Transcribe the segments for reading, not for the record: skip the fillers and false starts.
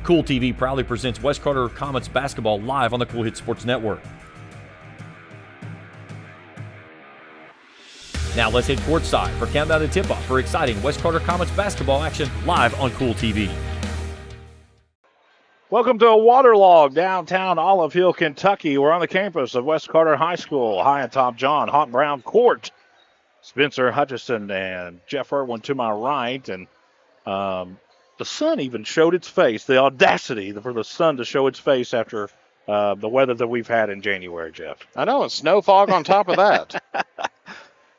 Kool TV proudly presents West Carter Comets basketball live on the Kool Hit Sports Network. Now let's hit courtside for countdown to tip-off for exciting West Carter Comets basketball action live on Kool TV. Welcome to a waterlogged downtown Olive Hill, Kentucky. We're on the campus of West Carter High School, high atop John Hot Brown Court. Spencer Hutchison and Jeff Irwin to my right, and the sun even showed its face, the audacity for the sun to show its face after the weather that we've had in January, Jeff. I know, it's snow fog on top of that.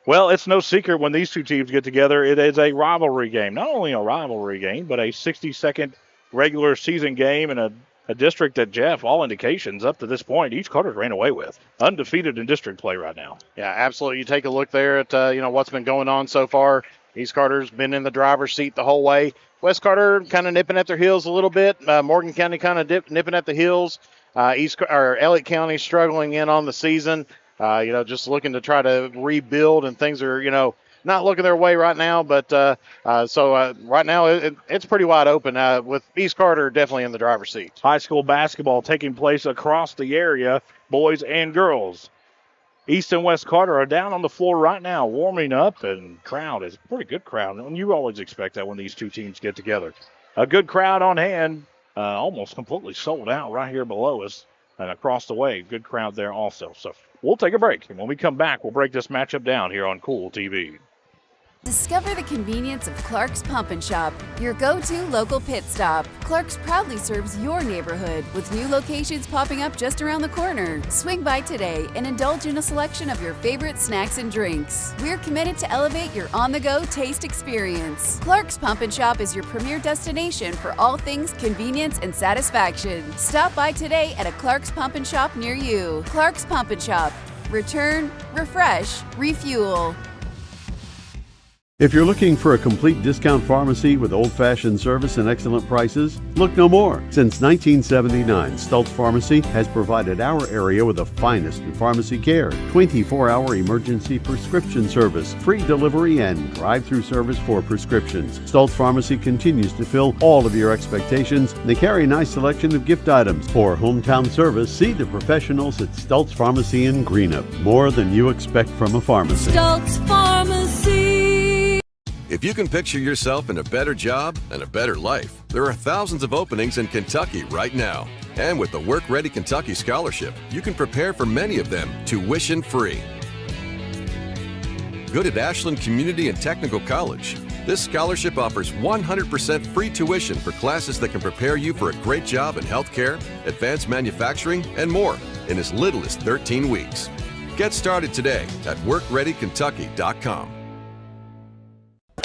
Well, it's no secret when these two teams get together, it is a rivalry game. Not only a rivalry game, but a 60-second regular season game in a district that, Jeff, all indications up to this point, East Carter's ran away with. Undefeated in district play right now. Yeah, absolutely. You take a look there at what's been going on so far. East Carter's been in the driver's seat the whole way. West Carter kind of nipping at their heels a little bit. Morgan County kind of nipping at the heels. Elliott County struggling in on the season. Just looking to try to rebuild, and things are, not looking their way right now. But right now it's pretty wide open with East Carter definitely in the driver's seat. High school basketball taking place across the area, boys and girls. East and West Carter are down on the floor right now, warming up, and crowd is a pretty good crowd. And you always expect that when these two teams get together. A good crowd on hand, almost completely sold out right here below us and across the way. Good crowd there also. So we'll take a break, and when we come back, we'll break this matchup down here on Kool TV. Discover the convenience of Clark's Pump and Shop, your go-to local pit stop. Clark's proudly serves your neighborhood with new locations popping up just around the corner. Swing by today and indulge in a selection of your favorite snacks and drinks. We're committed to elevate your on-the-go taste experience. Clark's Pump and Shop is your premier destination for all things convenience and satisfaction. Stop by today at a Clark's Pump and Shop near you. Clark's Pump and Shop. Return, refresh, refuel. If you're looking for a complete discount pharmacy with old-fashioned service and excellent prices, look no more. Since 1979, Stultz Pharmacy has provided our area with the finest in pharmacy care, 24-hour emergency prescription service, free delivery, and drive-through service for prescriptions. Stultz Pharmacy continues to fill all of your expectations. They carry a nice selection of gift items. For hometown service, see the professionals at Stultz Pharmacy in Greenup. More than you expect from a pharmacy. Stultz Pharmacy. If you can picture yourself in a better job and a better life, there are thousands of openings in Kentucky right now. And with the Work Ready Kentucky Scholarship, you can prepare for many of them tuition-free. Good at Ashland Community and Technical College. This scholarship offers 100% free tuition for classes that can prepare you for a great job in healthcare, advanced manufacturing, and more in as little as 13 weeks. Get started today at WorkReadyKentucky.com.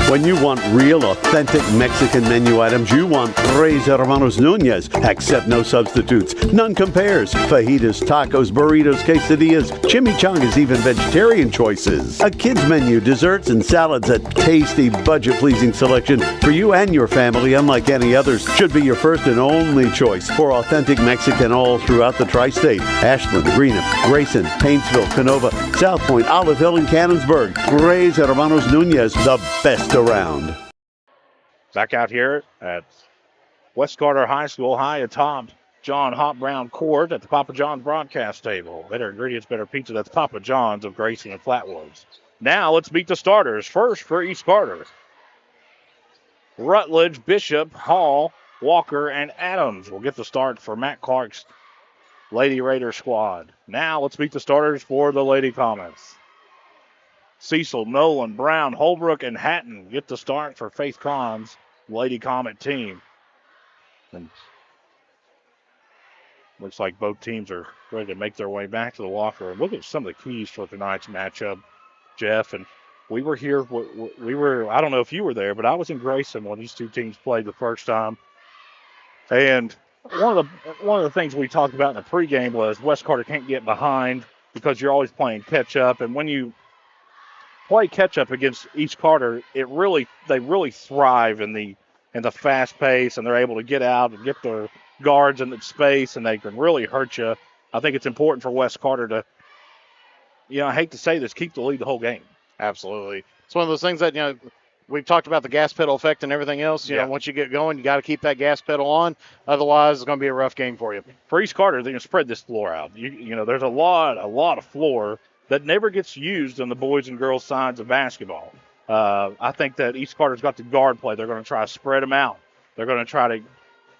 When you want real, authentic Mexican menu items, you want Tres Hermanos Nunez. Accept no substitutes. None compares. Fajitas, tacos, burritos, quesadillas, chimichangas, even vegetarian choices. A kids menu, desserts, and salads. A tasty, budget-pleasing selection for you and your family, unlike any others. Should be your first and only choice for authentic Mexican all throughout the tri-state. Ashland, Greenup, Grayson, Paintsville, Canova, South Point, Olive Hill, and Cannonsburg. Tres Hermanos Nunez, the best around. Back out here at West Carter High School, high atop John Hot Brown Court at the Papa John's broadcast table. Better ingredients, better pizza. That's Papa John's of Grayson and Flatwoods. Now let's meet the starters. First for East Carter, Rutledge, Bishop, Hall, Walker, and Adams will get the start for Matt Clark's Lady Raider squad. Now let's meet the starters for the Lady Comets. Cecil, Nolan, Brown, Holbrook, and Hatton get the start for Faith Conn's Lady Comet team. And looks like both teams are ready to make their way back to the locker room. Look at some of the keys for tonight's matchup, Jeff. And we were here. I don't know if you were there, but I was in Grayson when these two teams played the first time. And one of the things we talked about in the pregame was West Carter can't get behind because you're always playing catch up. And when you play catch up against East Carter, they really thrive in the fast pace, and they're able to get out and get their guards in the space, and they can really hurt you. I think it's important for West Carter to, I hate to say this, keep the lead the whole game. Absolutely. It's one of those things that, we've talked about the gas pedal effect and everything else. You know, once you get going, you got to keep that gas pedal on. Otherwise, it's going to be a rough game for you. For East Carter, they're going to spread this floor out. You know, there's a lot of floor that never gets used on the boys and girls sides of basketball. I think that East Carter's got the guard play. They're going to try to spread them out. They're going to try to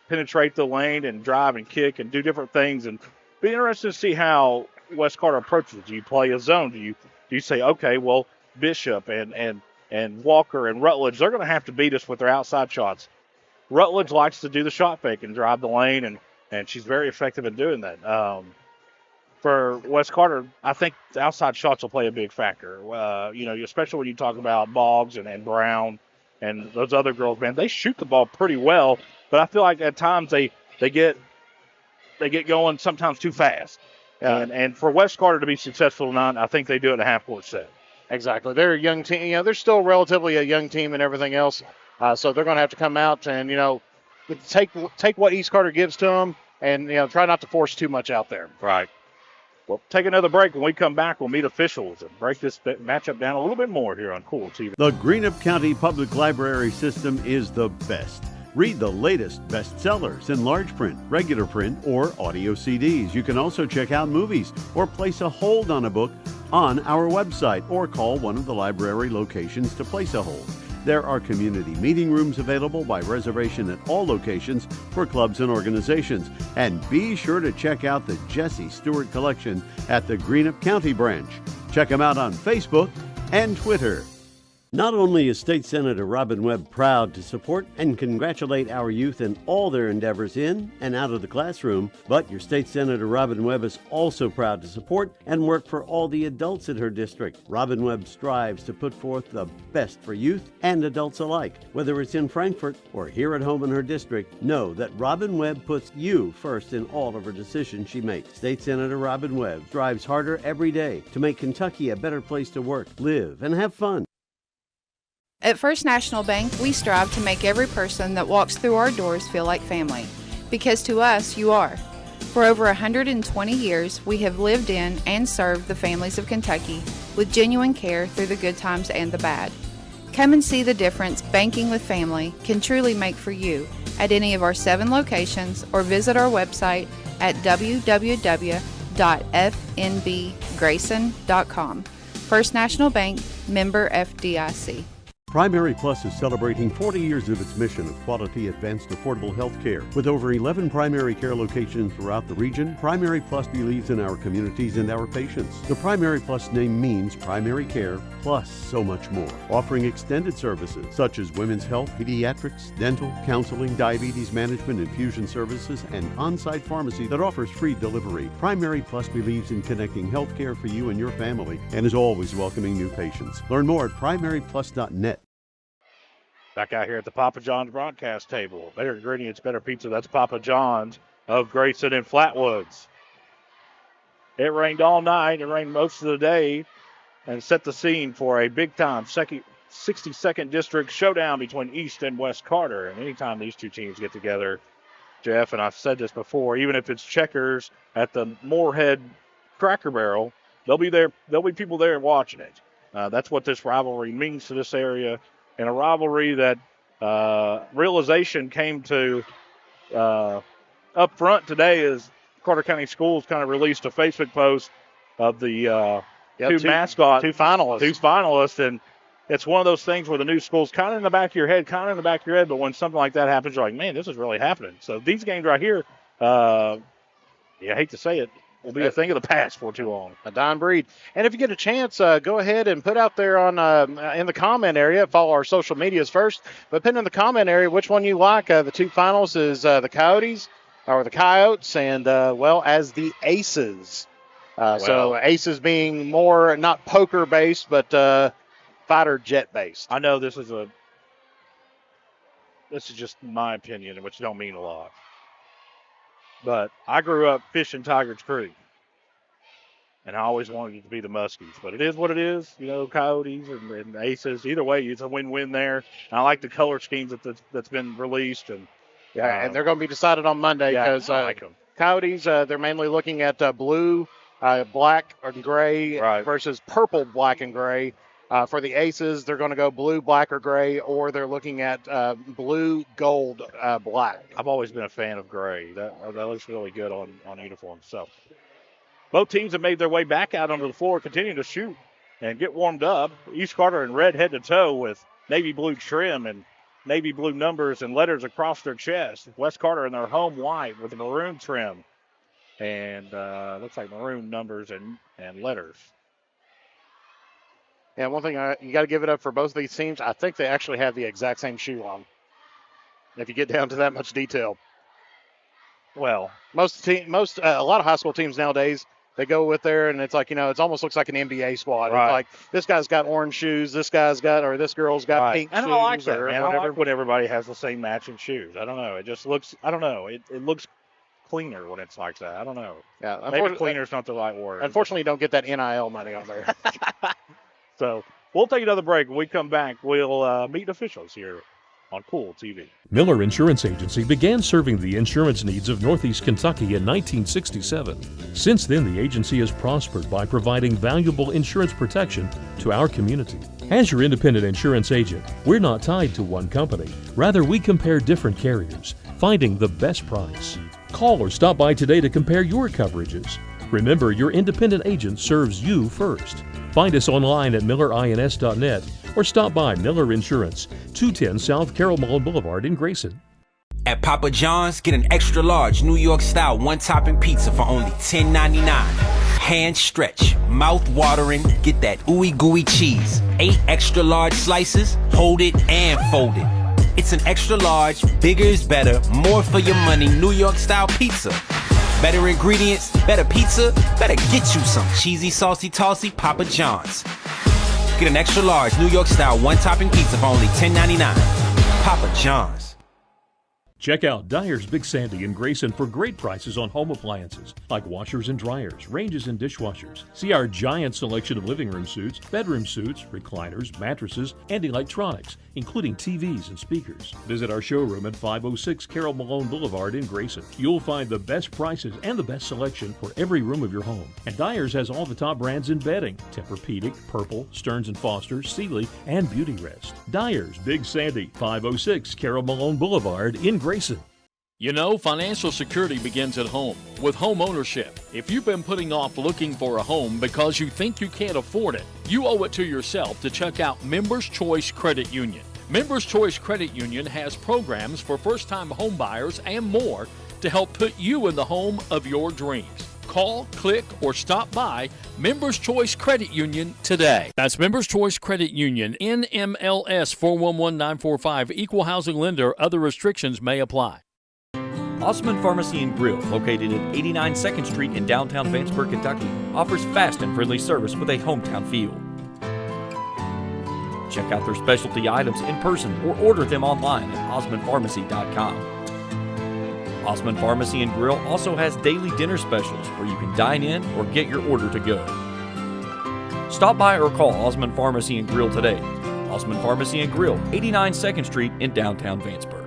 penetrate the lane and drive and kick and do different things. And be interested to see how West Carter approaches it. Do you play a zone? Do you say, okay, well, Bishop and Walker and Rutledge, they're going to have to beat us with their outside shots. Rutledge likes to do the shot fake and drive the lane, and she's very effective in doing that. For West Carter, I think the outside shots will play a big factor. You know, especially when you talk about Boggs and Brown and those other girls, man, they shoot the ball pretty well, but I feel like at times they get going sometimes too fast. And for West Carter to be successful tonight, I think they do it in a half-court set. Exactly. They're a young team. You know, they're still relatively a young team and everything else. So they're going to have to come out and, you know, take what East Carter gives to them and, you know, try not to force too much out there. Right. Well, take another break. When we come back, we'll meet officials and break this matchup down a little bit more here on Kool TV. The Greenup County Public Library system is the best. Read the latest bestsellers in large print, regular print, or audio CDs. You can also check out movies or place a hold on a book on our website or call one of the library locations to place a hold. There are community meeting rooms available by reservation at all locations for clubs and organizations. And be sure to check out the Jesse Stewart collection at the Greenup County branch. Check them out on Facebook and Twitter. Not only is State Senator Robin Webb proud to support and congratulate our youth in all their endeavors in and out of the classroom, but your State Senator Robin Webb is also proud to support and work for all the adults in her district. Robin Webb strives to put forth the best for youth and adults alike. Whether it's in Frankfort or here at home in her district, know that Robin Webb puts you first in all of her decisions she makes. State Senator Robin Webb strives harder every day to make Kentucky a better place to work, live, and have fun. At First National Bank, we strive to make every person that walks through our doors feel like family, because to us, you are. For over 120 years, we have lived in and served the families of Kentucky with genuine care through the good times and the bad. Come and see the difference banking with family can truly make for you at any of our 7 locations or visit our website at www.fnbgrayson.com. First National Bank, member FDIC. Primary Plus is celebrating 40 years of its mission of quality, advanced, affordable health care. With over 11 primary care locations throughout the region, Primary Plus believes in our communities and our patients. The Primary Plus name means primary care plus so much more. Offering extended services such as women's health, pediatrics, dental, counseling, diabetes management, infusion services, and on-site pharmacy that offers free delivery. Primary Plus believes in connecting health care for you and your family and is always welcoming new patients. Learn more at primaryplus.net. Back out here at the Papa John's broadcast table. Better ingredients, better pizza. That's Papa John's of Grayson and Flatwoods. It rained all night. It rained most of the day and set the scene for a big-time 62nd District showdown between East and West Carter. And anytime these two teams get together, Jeff, and I've said this before, even if it's Checkers at the Moorhead Cracker Barrel, they'll be there. There'll be people there watching it. That's what this rivalry means to this area. And a rivalry that realization came to up front today as Carter County Schools kind of released a Facebook post of the two finalists. And it's one of those things where the new school's kind of in the back of your head, but when something like that happens, you're like, man, this is really happening. So these games right here, I hate to say it, will be a thing of the past for too long. A dying breed. And if you get a chance, go ahead and put out there on in the comment area. Follow our social medias first, but put in the comment area which one you like. The 2 finals is the Coyotes or the Coyotes, and as the Aces. So Aces being more not poker based, but fighter jet based. I know this is just my opinion, which don't mean a lot. But I grew up fishing Tigers Creek, and I always wanted it to be the Muskies. But it is what it is, Coyotes and Aces. Either way, it's a win-win there. And I like the color schemes that's been released. And and they're going to be decided on Monday because I like them. Coyotes, they're mainly looking at blue, black, and gray versus purple, black, and gray. For the aces, they're going to go blue, black, or gray, or they're looking at blue, gold, black. I've always been a fan of gray. That looks really good on uniforms. So both teams have made their way back out onto the floor, continuing to shoot and get warmed up. East Carter in red head to toe with navy blue trim and navy blue numbers and letters across their chest. West Carter in their home white with maroon trim and looks like maroon numbers and letters. Yeah, one thing you got to give it up for both of these teams. I think they actually have the exact same shoe on. If you get down to that much detail, Well, a lot of high school teams nowadays, they go with there and it's like, it almost looks like an NBA squad. Right. It's like this guy's got orange shoes, this girl's got pink and shoes. I like that, or man. I whatever. like when everybody has the same matching shoes. I don't know. It just looks. I don't know. It looks cleaner when it's like that. I don't know. Yeah, Maybe cleaner's not the right word. Unfortunately, you don't get that NIL money on there. So we'll take another break. When we come back, we'll meet officials here on Kool TV. Miller Insurance Agency began serving the insurance needs of Northeast Kentucky in 1967. Since then, the agency has prospered by providing valuable insurance protection to our community. As your independent insurance agent, we're not tied to one company. Rather, we compare different carriers, finding the best price. Call or stop by today to compare your coverages. Remember, your independent agent serves you first. Find us online at millerins.net or stop by Miller Insurance, 210 South Carroll Mullen Boulevard in Grayson. At Papa John's, get an extra large New York style one-topping pizza for only $10.99. Hand stretch, mouth watering, get that ooey gooey cheese. 8 extra large slices, hold it and fold it. It's an extra large, bigger is better, more for your money New York style pizza. Better ingredients, better pizza, better get you some cheesy, saucy, tossy Papa John's. Get an extra large New York style one-topping pizza for only $10.99. Papa John's. Check out Dyer's Big Sandy in Grayson for great prices on home appliances like washers and dryers, ranges and dishwashers. See our giant selection of living room suites, bedroom suites, recliners, mattresses, and electronics, including TVs and speakers. Visit our showroom at 506 Carroll Malone Boulevard in Grayson. You'll find the best prices and the best selection for every room of your home. And Dyer's has all the top brands in bedding: Tempur-Pedic, Purple, Stearns & Foster, Sealy, and Beautyrest. Dyer's Big Sandy, 506 Carroll Malone Boulevard in Grayson. You know, financial security begins at home with home ownership. If you've been putting off looking for a home because you think you can't afford it, you owe it to yourself to check out Members Choice Credit Union. Members Choice Credit Union has programs for first-time home buyers and more to help put you in the home of your dreams. Call, click, or stop by Members Choice Credit Union today. That's Members Choice Credit Union, NMLS 411945, Equal Housing Lender. Other restrictions may apply. Osman Pharmacy and Grill, located at 89 2nd Street in downtown Vanceburg, Kentucky, offers fast and friendly service with a hometown feel. Check out their specialty items in person or order them online at osmanpharmacy.com. Osman Pharmacy and Grill also has daily dinner specials where you can dine in or get your order to go. Stop by or call Osman Pharmacy and Grill today. Osman Pharmacy and Grill, 89 2nd Street in downtown Vanceburg.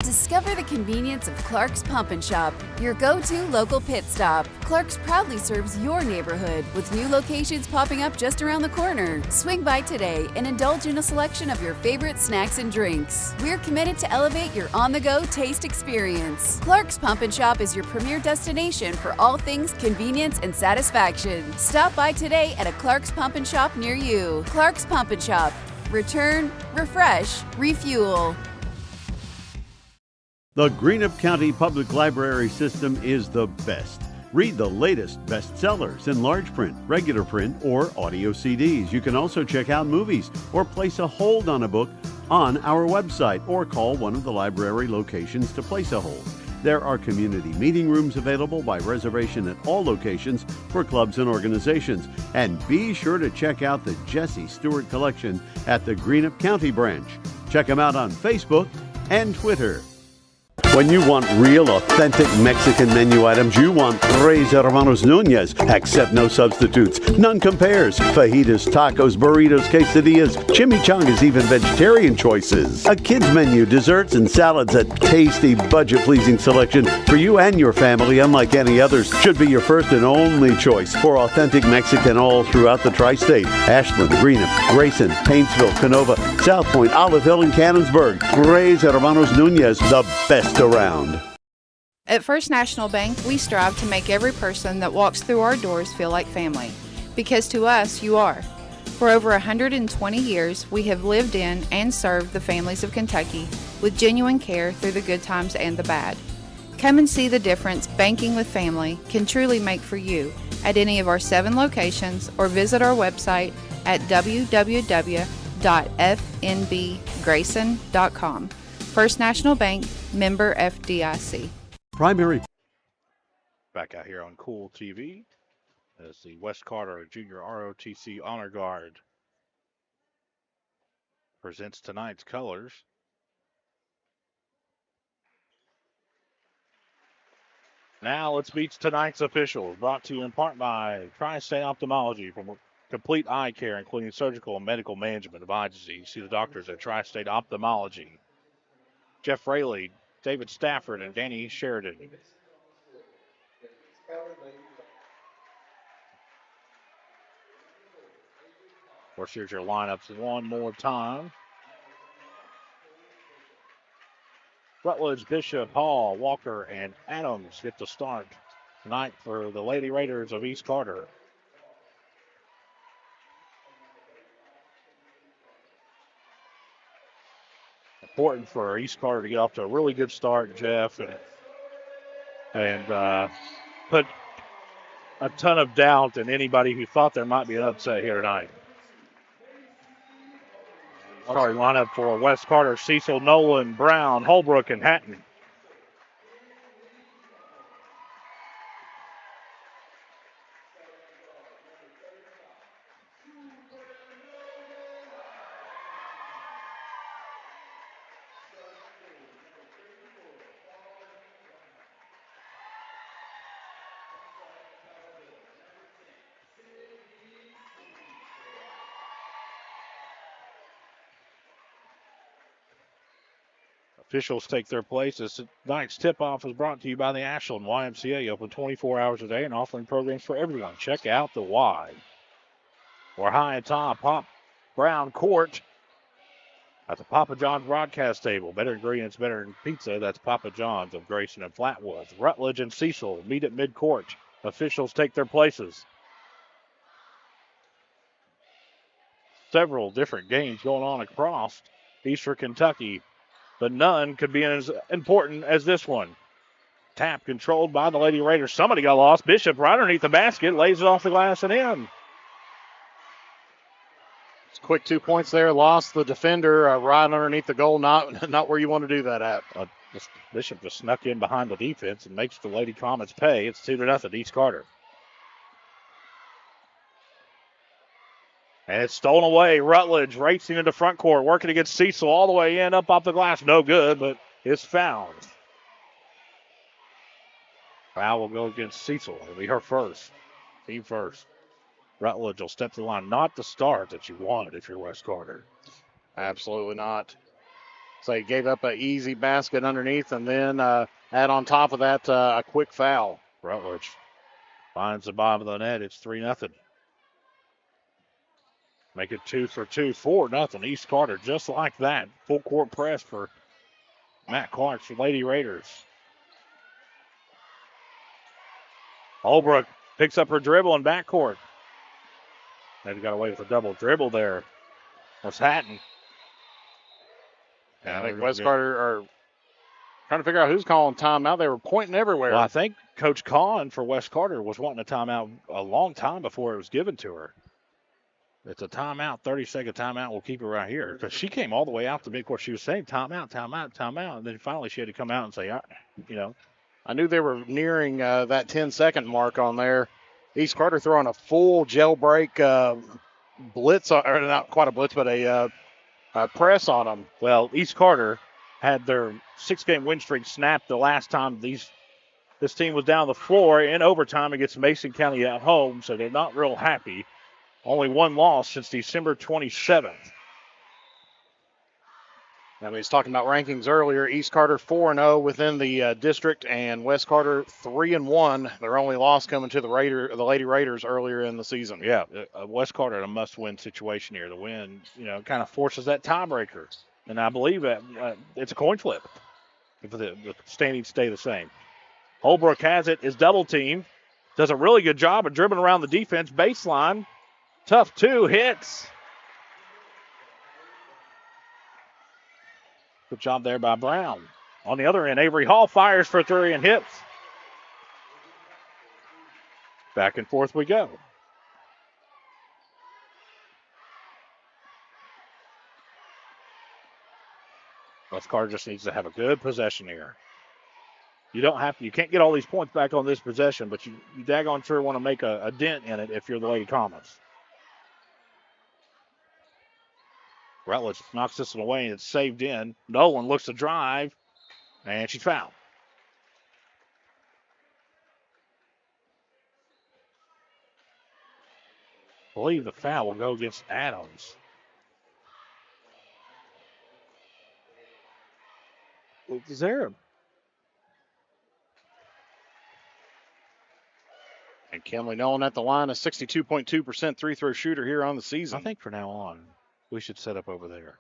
Discover the convenience of Clark's Pump and Shop, your go-to local pit stop. Clark's proudly serves your neighborhood with new locations popping up just around the corner. Swing by today and indulge in a selection of your favorite snacks and drinks. We're committed to elevate your on-the-go taste experience. Clark's Pump and Shop is your premier destination for all things convenience and satisfaction. Stop by today at a Clark's Pump and Shop near you. Clark's Pump and Shop. Return, refresh, refuel. The Greenup County Public Library system is the best. Read the latest bestsellers in large print, regular print, or audio CDs. You can also check out movies or place a hold on a book on our website or call one of the library locations to place a hold. There are community meeting rooms available by reservation at all locations for clubs and organizations. And be sure to check out the Jesse Stewart collection at the Greenup County branch. Check them out on Facebook and Twitter. When you want real, authentic Mexican menu items, you want Tres Hermanos Nunez. Accept no substitutes. None compares. Fajitas, tacos, burritos, quesadillas, chimichangas, even vegetarian choices. A kids menu, desserts and salads, a tasty, budget-pleasing selection for you and your family, unlike any others. Should be your first and only choice for authentic Mexican all throughout the tri-state. Ashland, Greenup, Grayson, Paintsville, Canova, South Point, Olive Hill, and Cannonsburg. Tres Hermanos Nunez, the best around. At First National Bank, we strive to make every person that walks through our doors feel like family. Because to us, you are. For over 120 years, we have lived in and served the families of Kentucky with genuine care through the good times and the bad. Come and see the difference banking with family can truly make for you at any of our 7 locations or visit our website at www.fnbgrayson.com. First National Bank, member FDIC. Primary. Back out here on Kool TV as the West Carter Junior ROTC Honor Guard presents tonight's colors. Now let's meet tonight's officials, brought to you in part by Tri-State Ophthalmology, from complete eye care, including surgical and medical management of eye disease. See the doctors at Tri-State Ophthalmology. Jeff Rayleigh, David Stafford, and Danny Sheridan. Of course, here's your lineups one more time. Rutledge, Bishop, Hall, Walker, and Adams get the start tonight for the Lady Raiders of East Carter. Important for East Carter to get off to a really good start, Jeff, and put a ton of doubt in anybody who thought there might be an upset here tonight. Starting lineup for West Carter: Cecil, Nolan, Brown, Holbrook, and Hatton. Officials take their places. Tonight's tip-off is brought to you by the Ashland YMCA, open 24 hours a day and offering programs for everyone. Check out the Y. We're high atop Pop Brown Court at the Papa John's broadcast table. Better ingredients, better than pizza. That's Papa John's of Grayson and Flatwoods. Rutledge and Cecil meet at midcourt. Officials take their places. Several different games going on across Eastern Kentucky, but none could be as important as this one. Tap controlled by the Lady Raiders. Somebody got lost. Bishop right underneath the basket, lays it off the glass and in. It's quick 2 points there. Lost the defender right underneath the goal. Not where you want to do that at. Bishop just snuck in behind the defense and makes the Lady Comets pay. It's 2-0 East Carter. And it's stolen away. Rutledge racing into front court, working against Cecil all the way in, up off the glass. No good, but it's fouled. Foul will go against Cecil. It'll be her first. Team first. Rutledge will step to the line. Not the start that you wanted if you're West Carter. Absolutely not. So he gave up an easy basket underneath, and then add on top of that a quick foul. Rutledge finds the bottom of the net. It's 3-0. Make it 2 for 2, 4-0 East Carter, just like that. Full court press for Matt Clark's for Lady Raiders. Holbrook picks up her dribble in backcourt. They got away with a double dribble there. That's Hatton. Yeah, I think West Carter are trying to figure out who's calling timeout. They were pointing everywhere. Well, I think Coach Kahn for West Carter was wanting a timeout a long time before it was given to her. It's a timeout, 30-second timeout. We'll keep it right here. Because she came all the way out to midcourt. She was saying timeout, timeout, timeout. And then finally she had to come out and say, I knew they were nearing that 10-second mark on there. East Carter throwing a full jailbreak blitz, or not quite a blitz, but a press on them. Well, East Carter had their 6-game win streak snapped the last time this team was down the floor in overtime against Mason County at home, so they're not real happy. Only one loss since December 27th. Now, we was talking about rankings earlier. East Carter 4-0 within the district, and West Carter 3-1. Their only loss coming to the Lady Raiders earlier in the season. Yeah, West Carter in a must-win situation here. The win, kind of forces that tiebreaker, and I believe that it's a coin flip if the standings stay the same. Holbrook has it, is double teamed, does a really good job of dribbling around the defense baseline. Tough two hits. Good job there by Brown. On the other end, Avery Hall fires for three and hits. Back and forth we go. West Carter just needs to have a good possession here. You can't get all these points back on this possession, but you daggone sure want to make a dent in it if you're the Lady Comets. Rutledge knocks this one away and it's saved in. Nolan looks to drive, and she's fouled. I believe the foul will go against Adams. Is there a... And Kenley Nolan at the line, a 62.2% three-throw shooter here on the season. I think from now on, we should set up over there.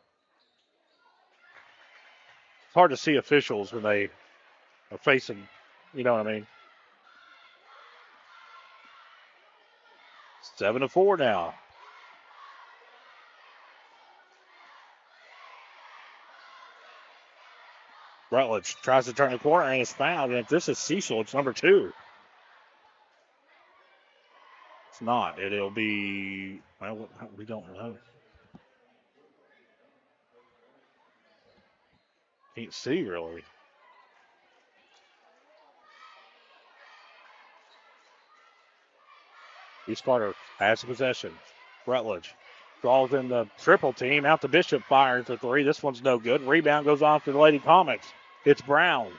It's hard to see officials when they are facing, you know what I mean? 7-4 now. Rutledge tries to turn the corner and is fouled. And if this is Cecil, it's number 2. It's not. It'll be, well, we don't know. Can't see really. East Carter has the possession. Rutledge draws in the triple team. Out to Bishop, fires the three. This one's no good. Rebound goes off to the Lady Comets. It's Brown.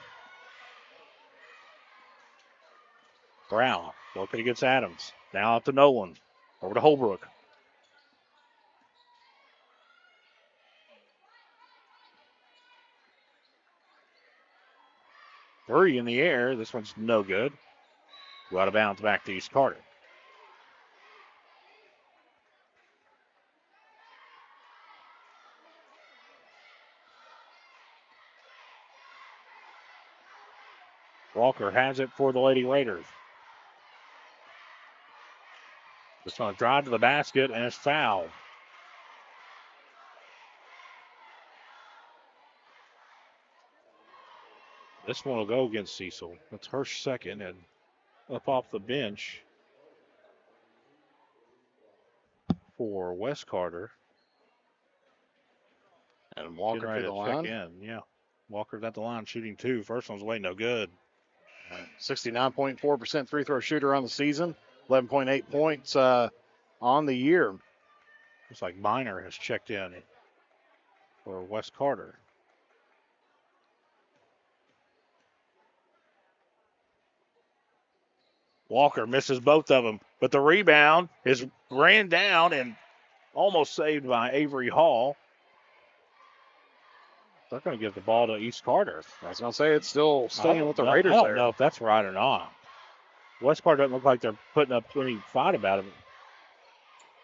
Brown looking against Adams. Now up to Nolan. Over to Holbrook. Three in the air. This one's no good. Go out of bounds back to East Carter. Walker has it for the Lady Raiders. Just on a drive to the basket and it's fouled. This one will go against Cecil. That's her second, and up off the bench for West Carter. And Walker to the line. In. Yeah, Walker's at the line shooting 2. First one's way no good. 69.4% free throw shooter on the season. 11.8 points on the year. Looks like Miner has checked in for West Carter. Walker misses both of them, but the rebound is ran down and almost saved by Avery Hall. They're going to give the ball to East Carter. I was going to say it's still staying with the Raiders there. I don't know if that's right or not. West Carter doesn't look like they're putting up any fight about it.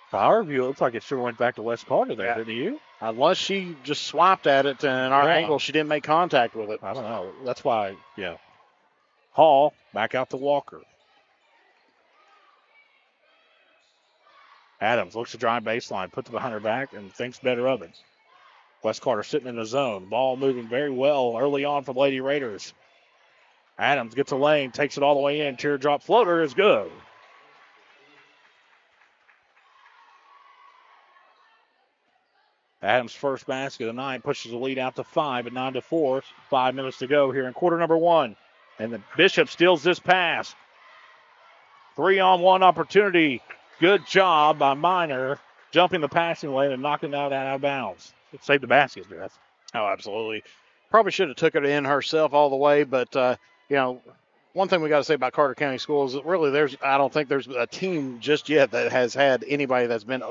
From our view, it looks like it sure went back to West Carter there, didn't you? Unless she just swiped at it, and our angle, she didn't make contact with it. I don't know. That's why, Hall back out to Walker. Adams looks to drive baseline, puts it behind her back, and thinks better of it. West Carter sitting in the zone. Ball moving very well early on for the Lady Raiders. Adams gets a lane, takes it all the way in. Teardrop floater is good. Adams' first basket of the night pushes the lead out to 5 at 9-4. 5 minutes to go here in quarter number 1. And the Bishop steals this pass. 3-on-1 opportunity. Good job by Miner, jumping the passing lane and knocking it out of bounds. It saved the basket, Jeff. Oh, absolutely. Probably should have took it in herself all the way, but one thing we got to say about Carter County Schools is that really I don't think there's a team just yet that has had anybody that's been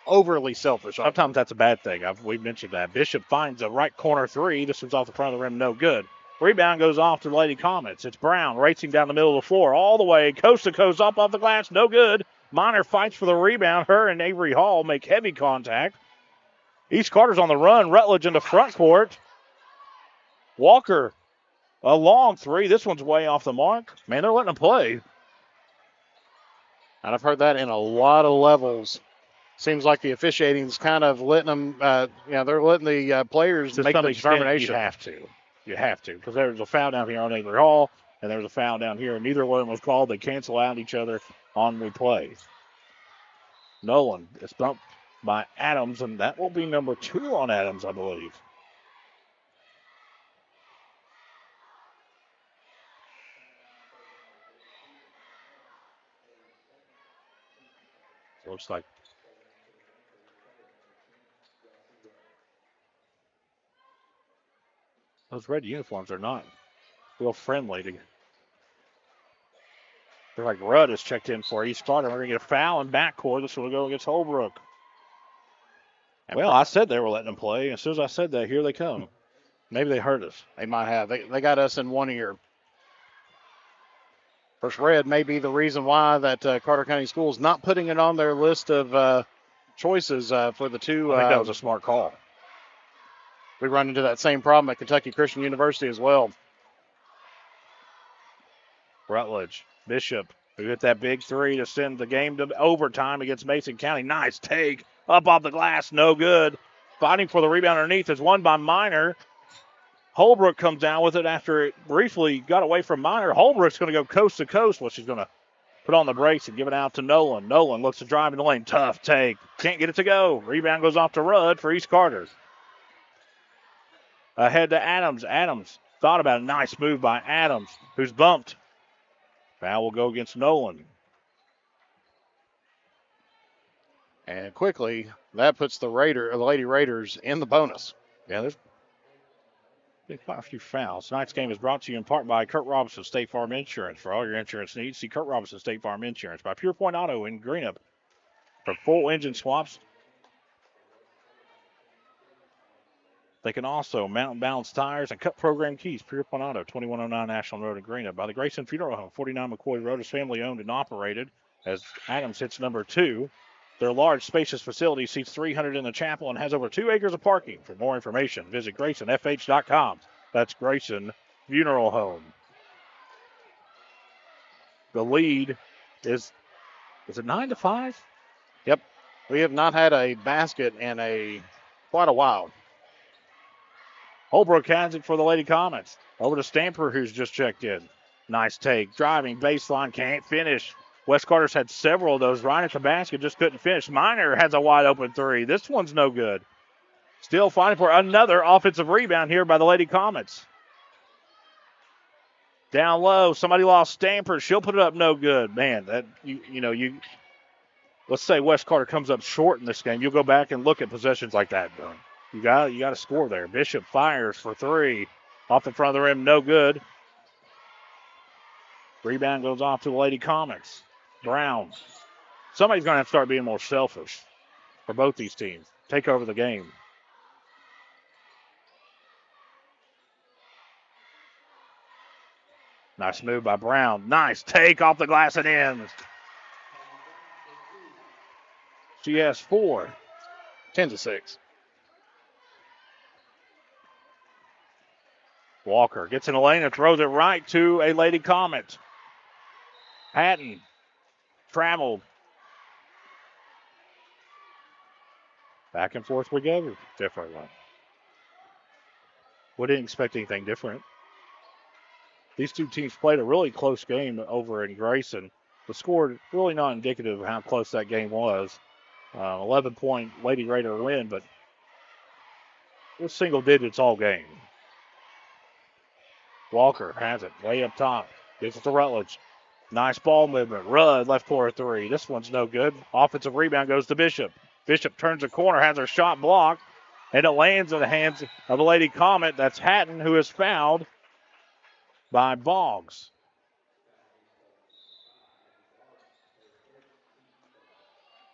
overly selfish. Sometimes that's a bad thing. We've mentioned that. Bishop finds a right corner three. This one's off the front of the rim, no good. Rebound goes off to the Lady Comets. It's Brown racing down the middle of the floor, all the way, coast to coast, up off the glass, no good. Minor fights for the rebound. Her and Avery Hall make heavy contact. East Carter's on the run. Rutledge in the front court. Walker, a long three. This one's way off the mark. Man, they're letting them play. And I've heard that in a lot of levels. Seems like the officiating's kind of letting them, they're letting the players make the determination. You have to, because there's a foul down here on Avery Hall, and there's a foul down here, and neither one was called. They cancel out each other on replay. Nolan is bumped by Adams, and that will be number 2 on Adams, I believe. Looks like those red uniforms are not real friendly. They're like Rudd is checked in for East Carter. We're going to get a foul in backcourt. This will go against Holbrook. Well, I said they were letting them play. As soon as I said that, here they come. Maybe they heard us. They might have. They got us in one ear. First red may be the reason why that Carter County Schools not putting it on their list of choices for the two. I think that was a smart call. We run into that same problem at Kentucky Christian University as well. Rutledge, Bishop, who hit that big three to send the game to overtime against Mason County. Nice take. Up off the glass, no good. Fighting for the rebound underneath is won by Minor. Holbrook comes down with it after it briefly got away from Minor. Holbrook's going to go coast to coast. Well, she's going to put on the brakes and give it out to Nolan. Nolan looks to drive in the lane. Tough take. Can't get it to go. Rebound goes off to Rudd for East Carter. Ahead to Adams. Adams thought about a nice move by Adams, who's bumped. Foul will go against Nolan. And quickly, that puts the Lady Raiders in the bonus. Yeah, there's been quite a few fouls. Tonight's game is brought to you in part by Kurt Robinson State Farm Insurance. For all your insurance needs, see Kurt Robinson State Farm Insurance. By Pure Point Auto in Greenup. For full engine swaps, they can also mount and balance tires and cut program keys. Pure Point Auto, 2109 National Road in Greenup. By the Grayson Funeral Home, 49 McCoy Road, is family owned and operated. As Adams hits number 2. Their large, spacious facility seats 300 in the chapel and has over 2 acres of parking. For more information, visit GraysonFH.com. That's Grayson Funeral Home. The lead is it 9-5? Yep. We have not had a basket in quite a while. Holbrook has it for the Lady Comets. Over to Stamper, who's just checked in. Nice take. Driving baseline, can't finish. West Carter's had several of those right at the basket, just couldn't finish. Minor has a wide open three. This one's no good. Still fighting for another offensive rebound here by the Lady Comets. Down low, somebody lost Stamper. She'll put it up, no good. Man, that let's say West Carter comes up short in this game. You'll go back and look at possessions like that. You got to score there. Bishop fires for 3. Off in front of the rim, no good. Rebound goes off to the Lady Comets. Brown. Somebody's going to have to start being more selfish for both these teams. Take over the game. Nice move by Brown. Nice take off the glass and in. She has 4. 10-6. Walker gets in the lane and throws it right to a Lady Comet. Hatton traveled. Back and forth we go. Different one. We didn't expect anything different. These two teams played a really close game over in Grayson. The score really not indicative of how close that game was. 11-point Lady Raider win, but it was single digits all game. Walker has it way up top. Gives it to Rutledge. Nice ball movement. Rudd left corner 3. This one's no good. Offensive rebound goes to Bishop. Bishop turns the corner, has her shot blocked. And it lands in the hands of the Lady Comet. That's Hatton, who is fouled by Boggs.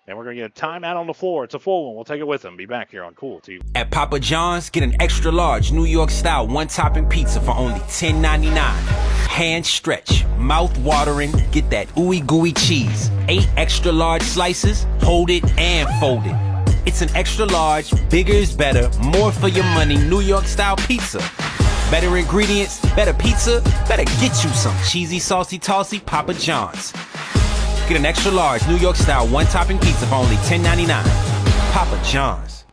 And we're going to get a timeout on the floor. It's a full one. We'll take it with them. Be back here on Kool TV. At Papa John's, get an extra large New York style one-topping pizza for only $10.99. Hand stretch, mouth watering, get that ooey gooey cheese. 8 extra large slices, hold it and fold it. It's an extra large, bigger is better, more for your money New York style pizza. Better ingredients, better pizza, better get you some cheesy, saucy, tossy Papa John's. Get an extra large New York style one-topping pizza for only $10.99. Papa John's.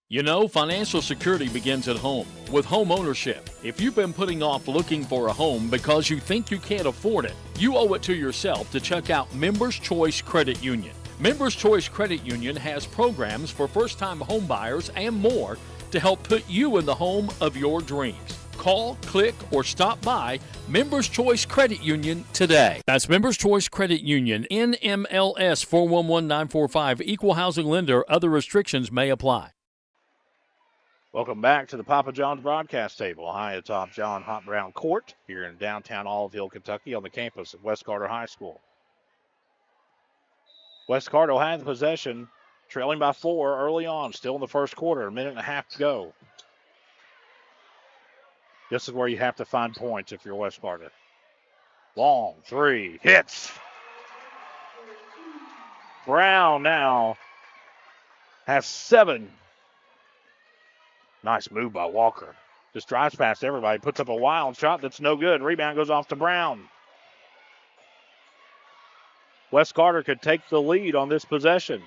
You know, financial security begins at home with home ownership. If you've been putting off looking for a home because you think you can't afford it, you owe it to yourself to check out Members Choice Credit Union. Members Choice Credit Union has programs for first-time home buyers and more to help put you in the home of your dreams. Call, click, or stop by Members Choice Credit Union today. That's Members Choice Credit Union, NMLS 411945, Equal Housing Lender. Other restrictions may apply. Welcome back to the Papa John's broadcast table high atop John Hop Brown Court here in downtown Olive Hill, Kentucky on the campus of West Carter High School. West Carter had the possession, trailing by 4 early on, still in the first quarter, a minute and a half to go. This is where you have to find points if you're West Carter. Long 3, hits. Brown now has 7. Nice move by Walker. Just drives past everybody, puts up a wild shot that's no good. Rebound goes off to Brown. West Carter could take the lead on this possession.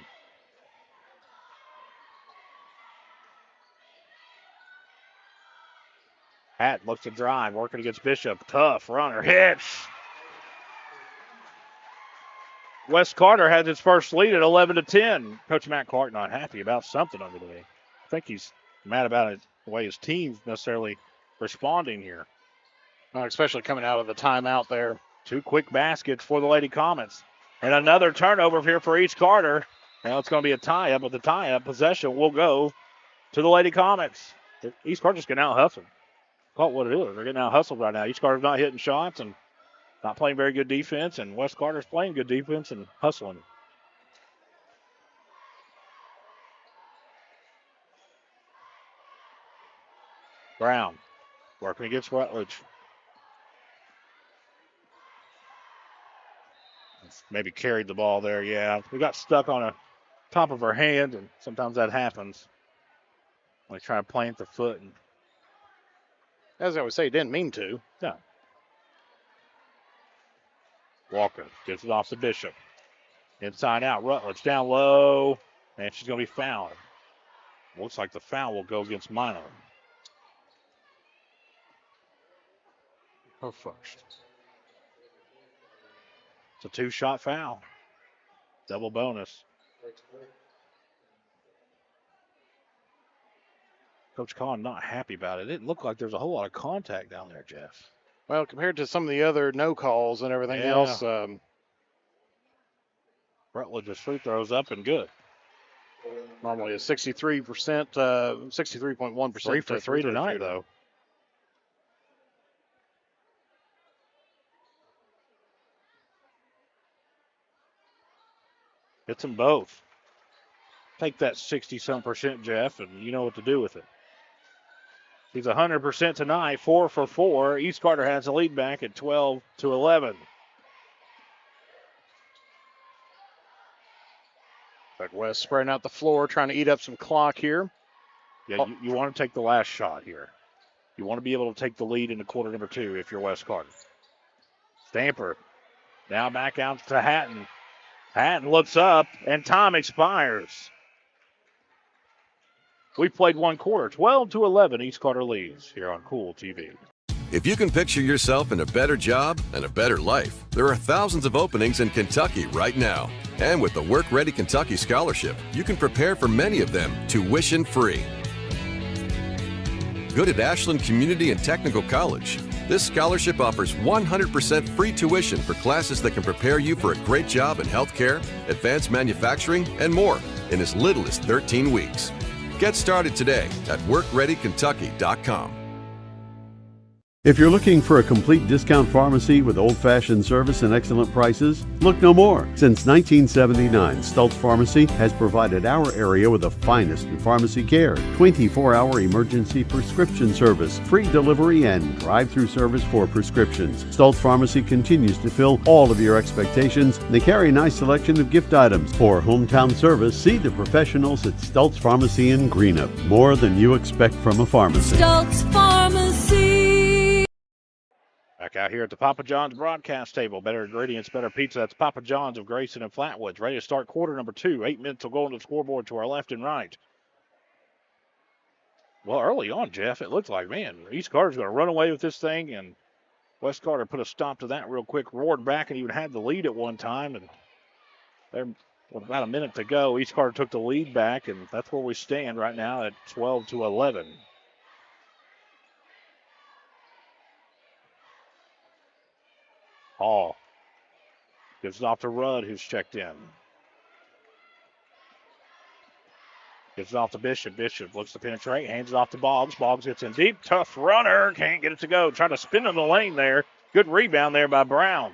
Hatton looks to drive, working against Bishop. Tough runner, hits. West Carter has its first lead at 11-10. Coach Matt Clark not happy about something over today. I think he's mad about it, the way his team's necessarily responding here. Especially coming out of the timeout there. 2 quick baskets for the Lady Comets. And another turnover here for East Carter. Now it's going to be a tie-up, but the tie-up possession will go to the Lady Comets. East Carter's getting out-hustled. Call it what it is. They're getting out-hustled right now. East Carter's not hitting shots and not playing very good defense, and West Carter's playing good defense and hustling. Brown working against Rutledge. Maybe carried the ball there, yeah. We got stuck on the top of her hand, and sometimes that happens. When they try to plant the foot. And as I would say, didn't mean to. No. Walker gets it off to Bishop. Inside out, Rutledge down low, and she's going to be fouled. Looks like the foul will go against Minor. Her first. It's a 2-shot foul. Double bonus. Coach Kahn not happy about it. It didn't look like there's a whole lot of contact down there, Jeff. Well, compared to some of the other no calls and everything else. Rutledge's free throws up and good. Normally a 63%, 63.1%. 3 for 3 tonight, though. Hits them both. Take that 60-some%, Jeff, and you know what to do with it. He's 100% tonight, 4 for 4. East Carter has the lead back at 12-11. Like West spreading out the floor, trying to eat up some clock here. Yeah, you want to take the last shot here. You want to be able to take the lead into quarter number 2 if you're West Carter. Stamper now back out to Hatton. Hatton looks up, and time expires. We played 1 quarter, 12-11. East Carter leads here on Kool TV. If you can picture yourself in a better job and a better life, there are thousands of openings in Kentucky right now. And with the Work Ready Kentucky Scholarship, you can prepare for many of them tuition-free. Good at Ashland Community and Technical College. This scholarship offers 100% free tuition for classes that can prepare you for a great job in healthcare, advanced manufacturing, and more in as little as 13 weeks. Get started today at WorkReadyKentucky.com. If you're looking for a complete discount pharmacy with old-fashioned service and excellent prices, look no more. Since 1979, Stultz Pharmacy has provided our area with the finest in pharmacy care, 24-hour emergency prescription service, free delivery, and drive-through service for prescriptions. Stultz Pharmacy continues to fill all of your expectations. They carry a nice selection of gift items. For hometown service, see the professionals at Stultz Pharmacy in Greenup. More than you expect from a pharmacy. Stultz Pharmacy. Back out here at the Papa John's broadcast table. Better ingredients, better pizza. That's Papa John's of Grayson and Flatwoods. Ready to start quarter number 2. 8 minutes will go on the scoreboard to our left and right. Well, early on, Jeff, it looked like, man, East Carter's going to run away with this thing, and West Carter put a stop to that real quick, roared back, and even had the lead at one time. And there, with about a minute to go, East Carter took the lead back, and that's where we stand right now at 12-11. Hall gives it off to Rudd, who's checked in. Gives it off to Bishop. Bishop looks to penetrate, hands it off to Boggs. Boggs gets in deep. Tough runner. Can't get it to go. Trying to spin in the lane there. Good rebound there by Brown.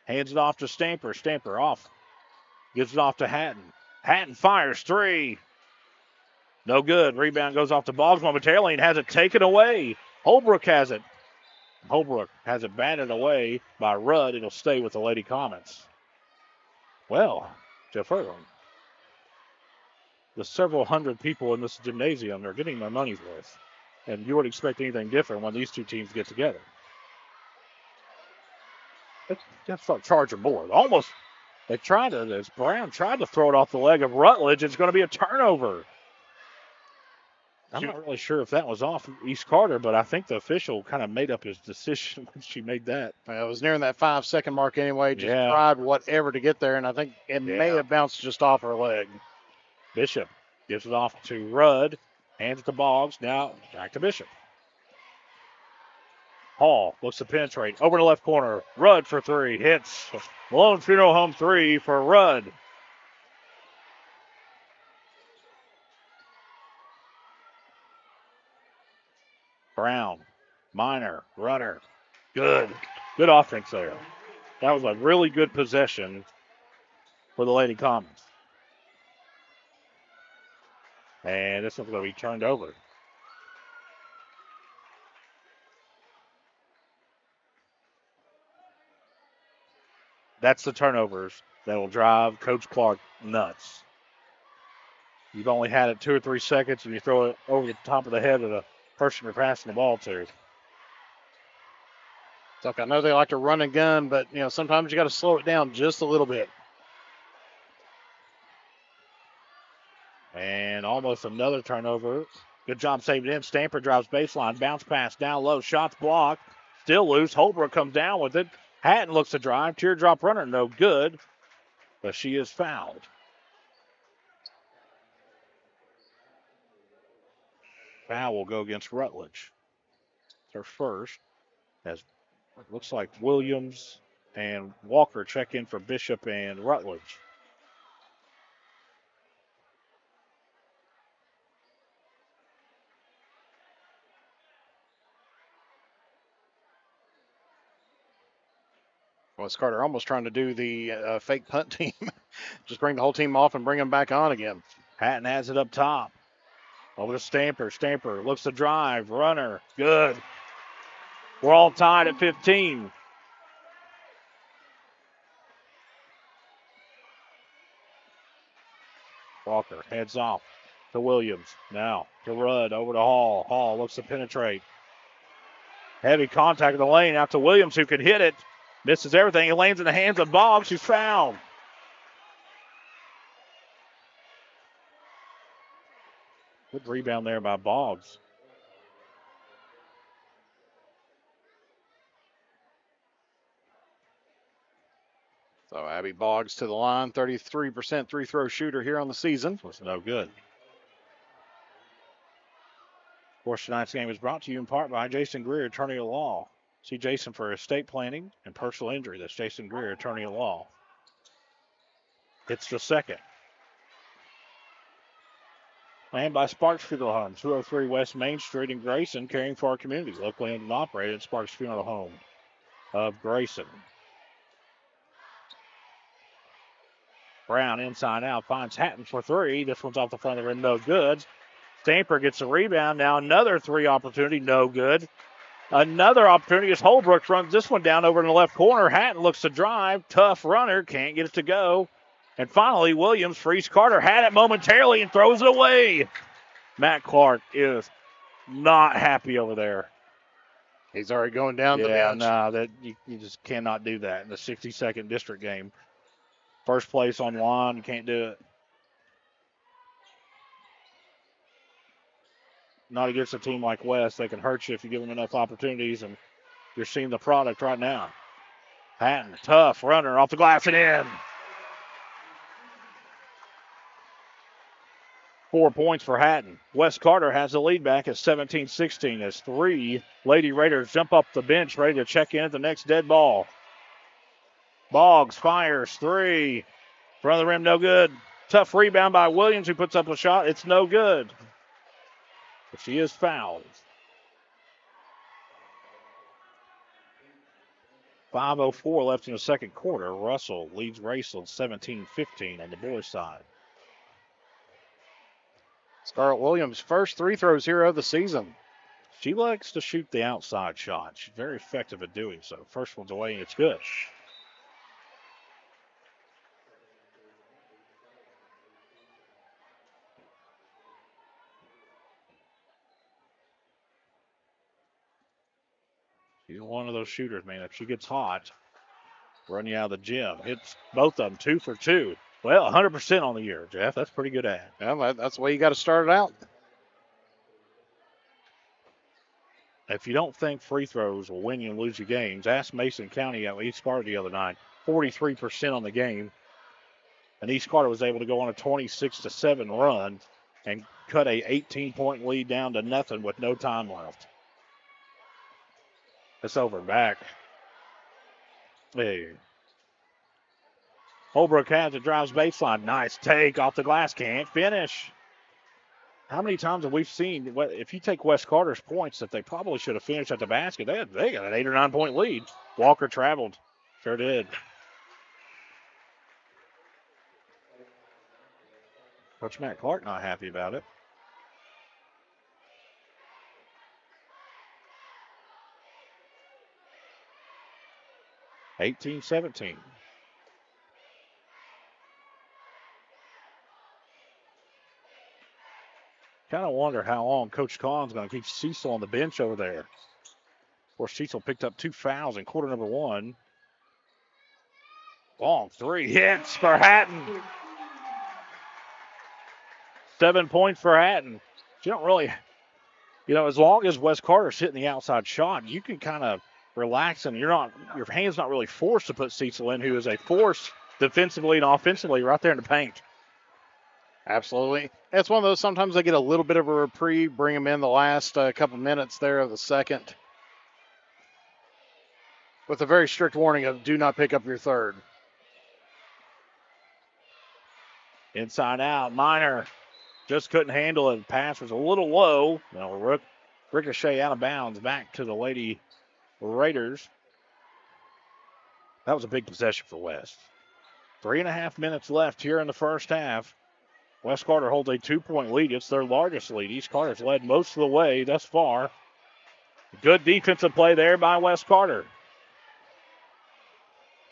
Hands it off to Stamper. Stamper off. Gives it off to Hatton. Hatton fires 3. No good. Rebound goes off to Boggs momentarily and has it taken away. Holbrook has it. Holbrook has it batted away by Rudd. It'll stay with the Lady Comets. Well, Jeff Erling, the several hundred people in this gymnasium are getting their money's worth. And you wouldn't expect anything different when these two teams get together. Let's start charging more. Almost, as Brown tried to throw it off the leg of Rutledge, it's going to be a turnover. I'm not really sure if that was off East Carter, but I think the official kind of made up his decision when she made that. It was nearing that 5-second mark anyway. Just tried whatever to get there, and I think it may have bounced just off her leg. Bishop gives it off to Rudd. Hands it to Boggs. Now back to Bishop. Hall looks to penetrate. Over in the left corner. Rudd for 3. Hits. Malone Funeral Home 3 for Rudd. Brown, Minor, Runner. Good offense there. That was a really good possession for the Lady Comets. And this one's going to be turned over. That's the turnovers that will drive Coach Clark nuts. You've only had it 2 or 3 seconds, and you throw it over the top of the head of the person you're passing the ball to. Look, I know they like to run and gun, but sometimes you got to slow it down just a little bit. And almost another turnover. Good job saving in. Stamper drives baseline, bounce pass down low, shots blocked, still loose. Holbrook comes down with it. Hatton looks to drive, teardrop runner, no good, but she is fouled. Foul will go against Rutledge. It's her first, as it looks like Williams and Walker check in for Bishop and Rutledge. West Carter almost trying to do the fake punt team. Just bring the whole team off and bring them back on again. Hatton has it up top. Over to Stamper. Stamper looks to drive. Runner. Good. We're all tied at 15. Walker heads off to Williams. Now to Rudd. Over to Hall. Hall looks to penetrate. Heavy contact in the lane out to Williams, who could hit it. Misses everything. It lands in the hands of Boggs. She's fouled. Good rebound there by Boggs. So Abby Boggs to the line, 33% three-throw shooter here on the season. Was no good. Of course, tonight's game is brought to you in part by Jason Greer, attorney at law. See Jason for estate planning and personal injury. That's Jason Greer, attorney at law. It's the second. Manned by Sparks Funeral Home, 203 West Main Street in Grayson, caring for our community. Locally owned and operated at Sparks Funeral Home of Grayson. Brown inside out finds Hatton for three. This one's off the front of the rim, no good. Stamper gets the rebound. Now another three opportunity, no good. Another opportunity as Holbrook runs this one down over in the left corner. Hatton looks to drive. Tough runner, can't get it to go. And finally, Williams frees Carter. Had it momentarily and throws it away. Matt Clark is not happy over there. He's already going down the bench. No, that you just cannot do that in the 62nd district game. First place on line, you can't do it. Not against a team like West. They can hurt you if you give them enough opportunities, and you're seeing the product right now. Hatton, tough runner off the glass and in. 4 points for Hatton. West Carter has the lead back at 17-16 as three Lady Raiders jump up the bench ready to check in at the next dead ball. Boggs fires three. Front of the rim, no good. Tough rebound by Williams, who puts up a shot. It's no good. But she is fouled. 5:04 left in the second quarter. Russell leads Racel 17-15 on the boys' side. Scarlett Williams' first three throws here of the season. She likes to shoot the outside shot. She's very effective at doing so. First one's away, and it's good. She's one of those shooters, man. If she gets hot, run you out of the gym. Hits both of them 2 for 2. Well, 100% on the year, Jeff. That's pretty good ad. Yeah, that's the way you got to start it out. If you don't think free throws will win you and lose you games, ask Mason County at East Carter the other night. 43% on the game. And East Carter was able to go on a 26-7 run and cut a 18-point lead down to nothing with no time left. It's over and back. Hey. Holbrook has it, drives baseline. Nice take off the glass. Can't finish. How many times have we seen, if you take West Carter's points that they probably should have finished at the basket, they got an 8 or 9 point lead. Walker traveled. Sure did. Coach Matt Clark not happy about it. (18-17). Kind of wonder how long Coach Kahn's going to keep Cecil on the bench over there. Of course, Cecil picked up 2 fouls in quarter number 1. Long three hits for Hatton. 7 points for Hatton. You don't really, as long as West Carter's hitting the outside shot, you can kind of relax and your hand's not really forced to put Cecil in, who is a force defensively and offensively right there in the paint. Absolutely. It's one of those, sometimes they get a little bit of a reprieve, bring them in the last couple minutes there of the second. With a very strict warning of do not pick up your third. Inside out, Minor just couldn't handle it. Pass was a little low. Now ricochet out of bounds back to the Lady Raiders. That was a big possession for West. 3.5 minutes left here in the first half. West Carter holds a 2-point lead. It's their largest lead. East Carter's led most of the way thus far. Good defensive play there by West Carter.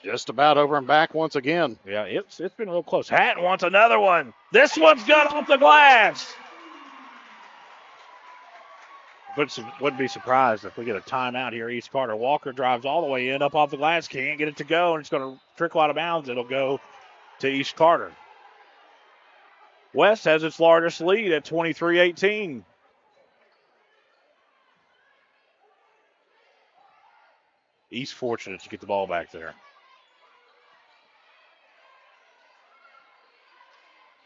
Just about over and back once again. Yeah, it's been real close. Hatton wants another one. This one's good off the glass. Wouldn't be surprised if we get a timeout here. East Carter. Walker drives all the way in, up off the glass. Can't get it to go, and it's going to trickle out of bounds. It'll go to East Carter. West has its largest lead at 23-18. East fortunate to get the ball back there.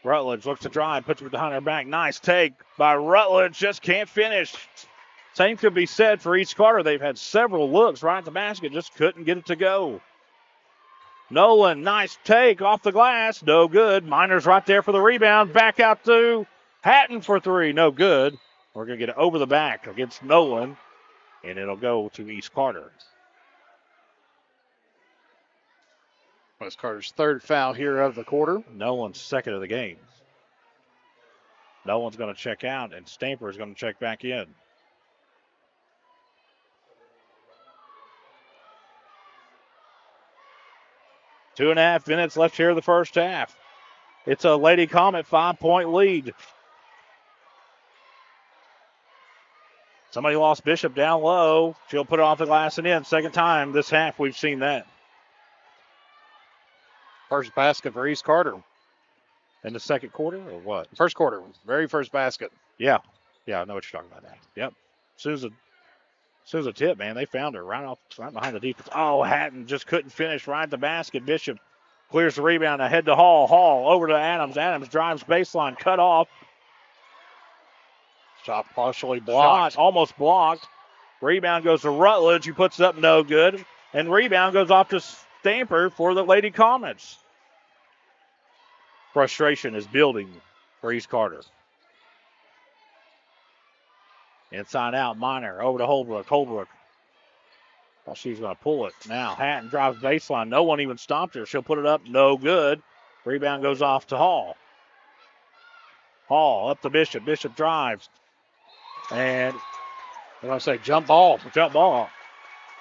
Rutledge looks to drive, puts it behind her back. Nice take by Rutledge, just can't finish. Same could be said for East Carter. They've had several looks right at the basket, just couldn't get it to go. Nolan, nice take off the glass, no good. Minor's right there for the rebound. Back out to Hatton for three, no good. We're going to get it over the back against Nolan, and it'll go to East Carter. West Carter's third foul here of the quarter. Nolan's second of the game. Nolan's going to check out, and Stamper is going to check back in. Two and a half minutes left here in the first half. It's a Lady Comet 5-point lead. Somebody lost Bishop down low. She'll put it off the glass and in. Second time this half we've seen that. First basket for East Carter. In the second quarter or what? First quarter. Very first basket. Yeah. Yeah, I know what you're talking about now. Yep. As soon as a tip, man, they found her right behind the defense. Oh, Hatton just couldn't finish right at the basket. Bishop clears the rebound ahead to Hall. Hall over to Adams. Adams drives baseline, cut off. Shot partially blocked. Shot almost blocked. Rebound goes to Rutledge, who puts it up no good. And rebound goes off to Stamper for the Lady Comets. Frustration is building for East Carter. Inside out, Minor over to Holbrook. Holbrook. Well, she's going to pull it. Now Hatton drives baseline. No one even stopped her. She'll put it up. No good. Rebound goes off to Hall. Hall up to Bishop. Bishop drives. And I'm going to say jump ball. Jump ball.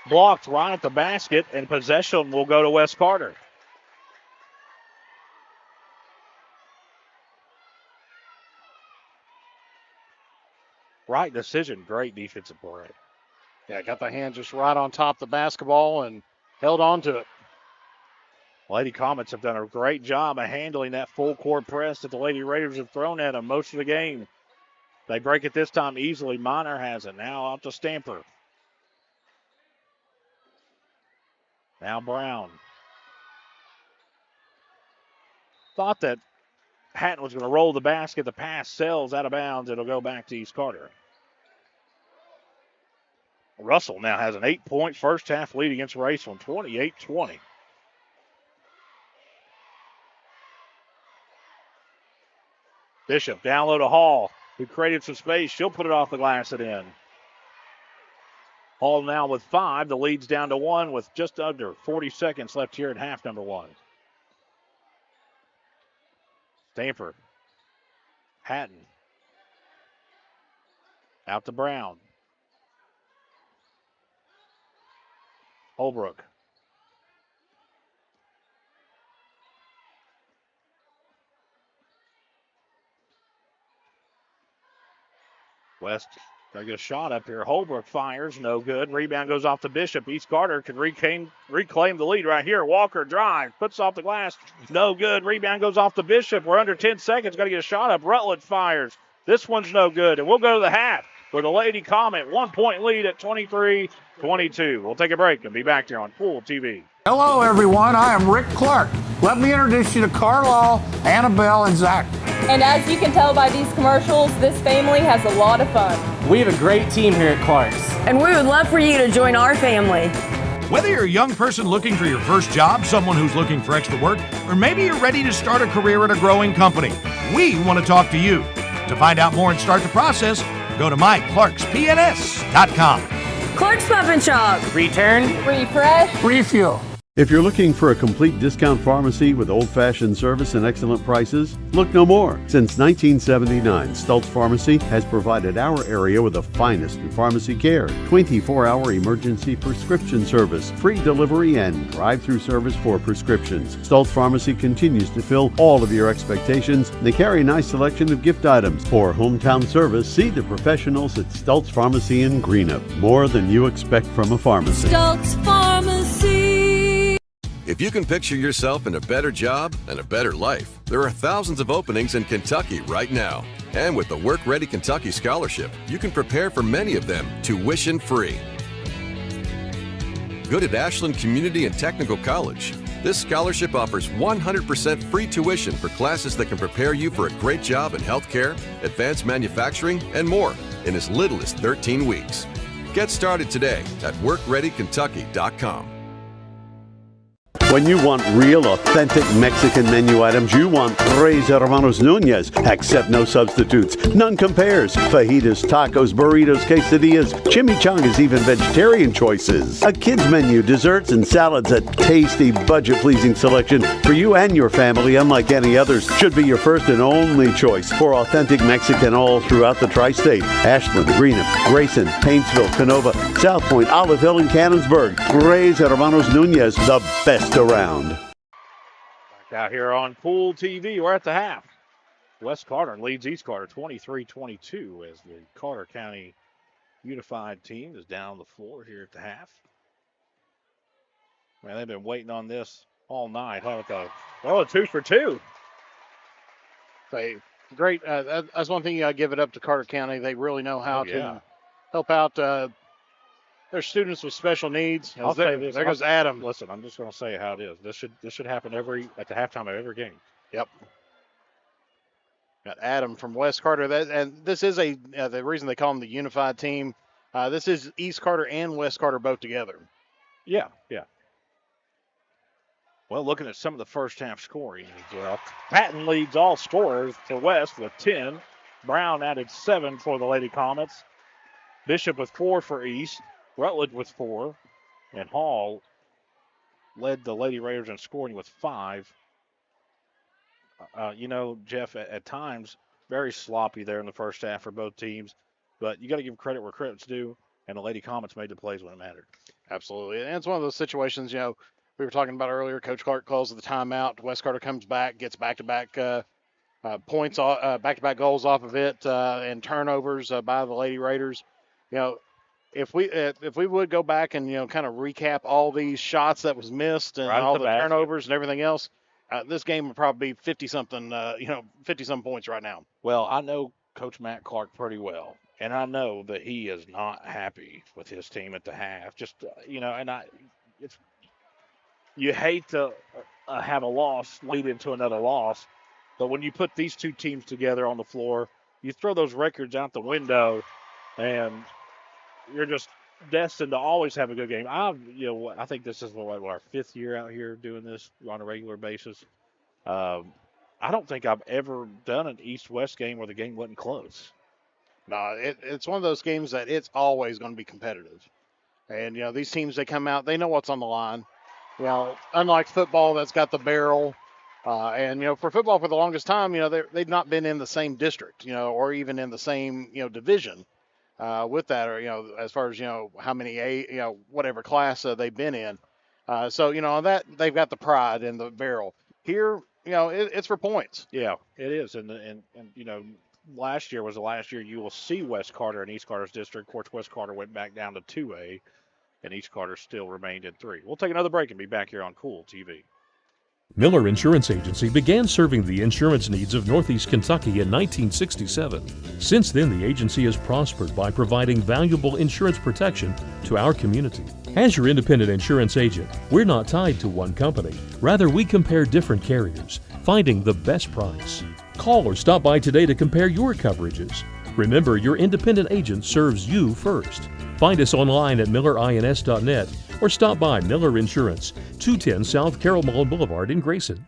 Blocked right at the basket, and possession will go to West Carter. Right decision. Great defensive play. Yeah, got the hand just right on top of the basketball and held on to it. Lady Comets have done a great job of handling that full court press that the Lady Raiders have thrown at them most of the game. They break it this time easily. Minor has it. Now out to Stamper. Now Brown. Thought that Hatton was going to roll the basket. The pass sails out of bounds. It'll go back to East Carter. Russell now has an 8-point first half lead against Raceland, 28-20. Bishop down low to Hall, who created some space. She'll put it off the glass and in. Hall now with 5. The lead's down to 1 with just under 40 seconds left here at half number 1. Stamper. Hatton. Out to Brown. Holbrook. West got to get a shot up here. Holbrook fires, no good. Rebound goes off to Bishop. East Carter can reclaim the lead right here. Walker drives, puts off the glass, no good. Rebound goes off to Bishop. We're under 10 seconds. Got to get a shot up. Rutledge fires. This one's no good, and we'll go to the half with a Lady Comet 1-point lead at 23-22. We'll take a break and be back here on Kool TV. Hello, everyone. I am Rick Clark. Let me introduce you to Carlisle, Annabelle, and Zach. And as you can tell by these commercials, this family has a lot of fun. We have a great team here at Clark's. And we would love for you to join our family. Whether you're a young person looking for your first job, someone who's looking for extra work, or maybe you're ready to start a career at a growing company, we want to talk to you. To find out more and start the process, go to myclarkspns.com. Clark's Pump and Shop. Return. Refresh. Refuel. If you're looking for a complete discount pharmacy with old-fashioned service and excellent prices, look no more. Since 1979, Stultz Pharmacy has provided our area with the finest in pharmacy care, 24-hour emergency prescription service, free delivery, and drive-through service for prescriptions. Stultz Pharmacy continues to fill all of your expectations. They carry a nice selection of gift items. For hometown service, see the professionals at Stultz Pharmacy in Greenup. More than you expect from a pharmacy. Stultz Pharmacy. If you can picture yourself in a better job and a better life, there are thousands of openings in Kentucky right now. And with the Work Ready Kentucky Scholarship, you can prepare for many of them tuition-free. Good at Ashland Community and Technical College. This scholarship offers 100% free tuition for classes that can prepare you for a great job in healthcare, advanced manufacturing, and more in as little as 13 weeks. Get started today at WorkReadyKentucky.com. When you want real, authentic Mexican menu items, you want Tres Hermanos Nunez. Accept no substitutes. None compares. Fajitas, tacos, burritos, quesadillas, chimichangas, even vegetarian choices. A kids menu, desserts, and salads. A tasty, budget-pleasing selection for you and your family, unlike any others. Should be your first and only choice for authentic Mexican all throughout the tri-state. Ashland, Greenup, Grayson, Paintsville, Canova, South Point, Olive Hill, and Cannonsburg. Tres Hermanos Nunez, the best around. Back out here on Kool TV, we're at the half. West Carter leads East Carter 23-22 as the Carter County Unified team is down the floor here at the half. Man, they've been waiting on this all night, haven't they? Oh, 2 for 2. Great. That's one thing you got to give it up to Carter County. They really know how to help out their students with special needs. I'll say this. There goes Adam. Listen, I'm just going to say how it is. This should happen at the halftime of every game. Yep. Got Adam from West Carter. And this is the reason they call them the unified team. This is East Carter and West Carter both together. Yeah. Well, looking at some of the first half scoring as well. Patton leads all scorers for West with 10. Brown added 7 for the Lady Comets. Bishop with 4 for East. Rutledge with 4. And Hall led the Lady Raiders in scoring with 5. Jeff, at times, very sloppy there in the first half for both teams. But you got to give credit where credit's due. And the Lady Comets made the plays when it mattered. Absolutely. And it's one of those situations, we were talking about earlier. Coach Clark calls the timeout. West Carter comes back, gets back-to-back points, back-to-back goals off of it, and turnovers by the Lady Raiders. If we would go back and kind of recap all these shots that was missed and all the turnovers and everything else, this game would probably be 50-something, 50-some points right now. Well, I know Coach Matt Clark pretty well, and I know that he is not happy with his team at the half. You hate to have a loss lead into another loss, but when you put these two teams together on the floor, you throw those records out the window, and you're just destined to always have a good game. I think this is our 5th year out here doing this on a regular basis. I don't think I've ever done an East-West game where the game wasn't close. No, it's one of those games that it's always going to be competitive. And, these teams, they come out, they know what's on the line. Unlike football that's got the barrel. For football for the longest time, they've not been in the same district, or even in the same, division with that, or, as far as, how many whatever class they've been in. That they've got the pride in the barrel. Here, it's for points. Yeah, it is. And last year was the last year you will see West Carter and East Carter's district. Of course, West Carter went back down to 2A, and East Carter still remained in 3. We'll take another break and be back here on Kool TV. Miller Insurance Agency began serving the insurance needs of Northeast Kentucky in 1967. Since then, the agency has prospered by providing valuable insurance protection to our community. As your independent insurance agent, we're not tied to one company. Rather, we compare different carriers, finding the best price. Call or stop by today to compare your coverages. Remember, your independent agent serves you first. Find us online at millerins.net or stop by Miller Insurance, 210 South Carroll Mullen Boulevard in Grayson.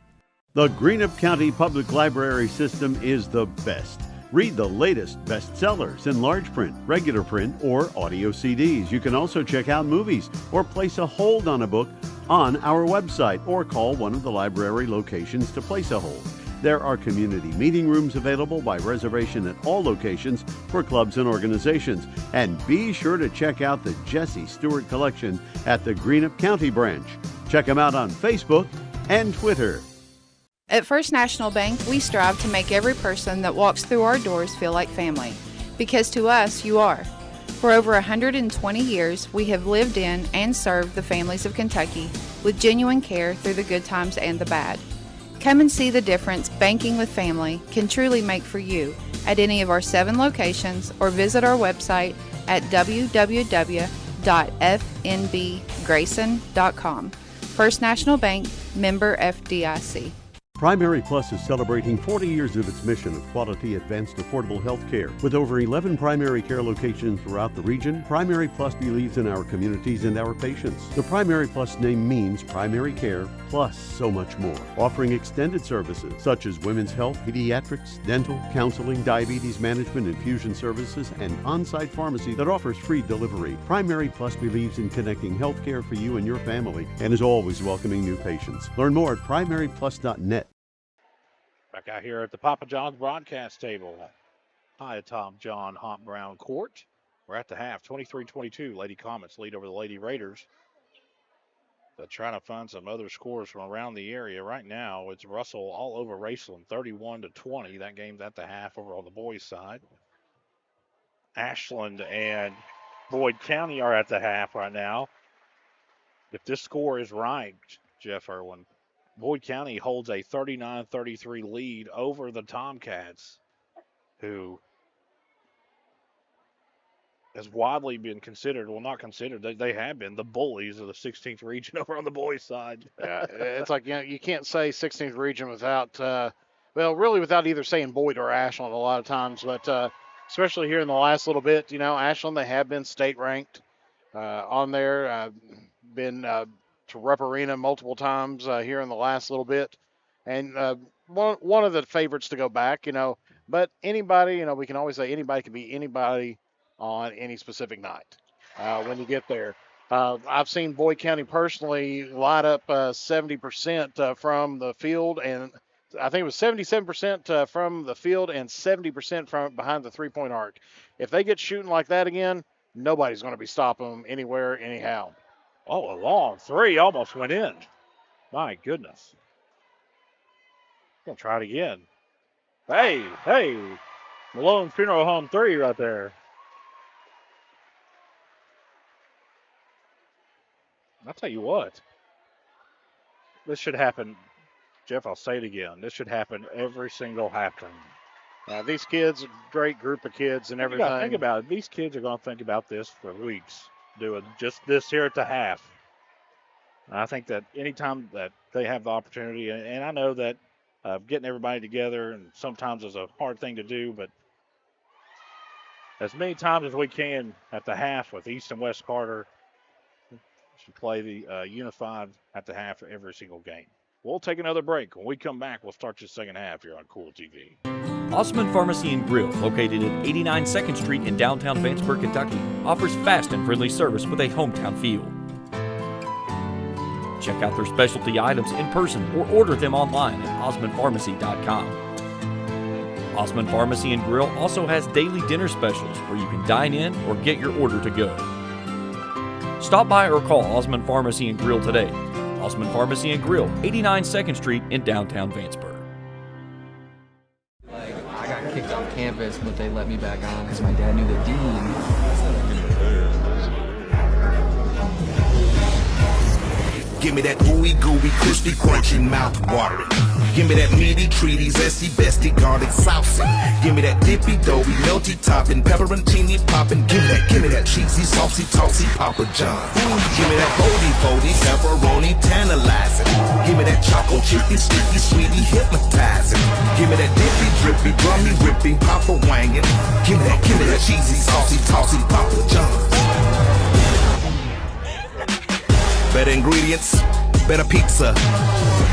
The Greenup County Public Library system is the best. Read the latest bestsellers in large print, regular print, or audio CDs. You can also check out movies or place a hold on a book on our website or call one of the library locations to place a hold. There are community meeting rooms available by reservation at all locations for clubs and organizations. And be sure to check out the Jesse Stewart collection at the Greenup County branch. Check them out on Facebook and Twitter. At First National Bank, we strive to make every person that walks through our doors feel like family. Because to us, you are. For over 120 years, we have lived in and served the families of Kentucky with genuine care through the good times and the bad. Come and see the difference banking with family can truly make for you at any of our 7 locations or visit our website at www.fnbgrayson.com. First National Bank, member FDIC. Primary Plus is celebrating 40 years of its mission of quality, advanced, affordable health care. With over 11 primary care locations throughout the region, Primary Plus believes in our communities and our patients. The Primary Plus name means primary care plus so much more, offering extended services such as women's health, pediatrics, dental, counseling, diabetes management, infusion services, and on-site pharmacy that offers free delivery. Primary Plus believes in connecting healthcare for you and your family and is always welcoming new patients. Learn more at primaryplus.net. Back out here at the Papa John's broadcast table. High atop John Hop Brown Court. We're at the half, 23-22. Lady Comets lead over the Lady Raiders. But trying to find some other scores from around the area. Right now, it's Russell all over Raceland, 31-20. That game's at the half over on the boys' side. Ashland and Boyd County are at the half right now. If this score is right, Jeff Irwin, Boyd County holds a 39-33 lead over the Tomcats, who has widely been considered, well, not considered, they have been the bullies of the 16th region over on the boys' side. Yeah, it's like, you can't say 16th region without, really without either saying Boyd or Ashland a lot of times, but especially here in the last little bit, Ashland, they have been state ranked on there, been to Rupp Arena multiple times here in the last little bit. And one of the favorites to go back, but anybody, we can always say anybody can be anybody on any specific night when you get there. I've seen Boyd County personally light up 70% from the field, and I think it was 77% from the field and 70% from behind the three-point arc. If they get shooting like that again, nobody's going to be stopping them anywhere, anyhow. Oh, a long three almost went in. My goodness. Gonna try it again. Hey, Malone Funeral Home three right there. I'll tell you what. This should happen. Jeff, I'll say it again. This should happen every single halftime. These kids, great group of kids and everything. You gotta think about it. These kids are going to think about this for weeks, doing just this here at the half. I think that anytime that they have the opportunity, and I know that getting everybody together and sometimes is a hard thing to do, but as many times as we can at the half with East and West Carter, we should play the unified at the half of every single game. We'll take another break. When we come back, we'll start the second half here on Kool TV. Osman Pharmacy and Grill, located at 89 2nd Street in downtown Vanceburg, Kentucky, offers fast and friendly service with a hometown feel. Check out their specialty items in person or order them online at osmanpharmacy.com. Osman Pharmacy and Grill also has daily dinner specials where you can dine in or get your order to go. Stop by or call Osman Pharmacy and Grill today. Osman Pharmacy and Grill, 89 2nd Street in downtown Vanceburg. I got kicked off campus, but they let me back on because my dad knew the dean. Give me that ooey gooey, crispy, crunchy, mouth watering. Give me that meaty, treaty, zesty, bestie, garlic, saucy. Give me that dippy, doughy, melty topping, pepperoncini popping. Give me that cheesy, saucy, tossy, Papa John's. Give me that foldy, pepperoni, tantalizing. Give me that choco chicky, sticky, sweetie, hypnotizing. Give me that dippy, drippy, drummy, whipping, Papa wanging. Give me that cheesy, saucy, tossy, Papa John's. Better ingredients, better pizza,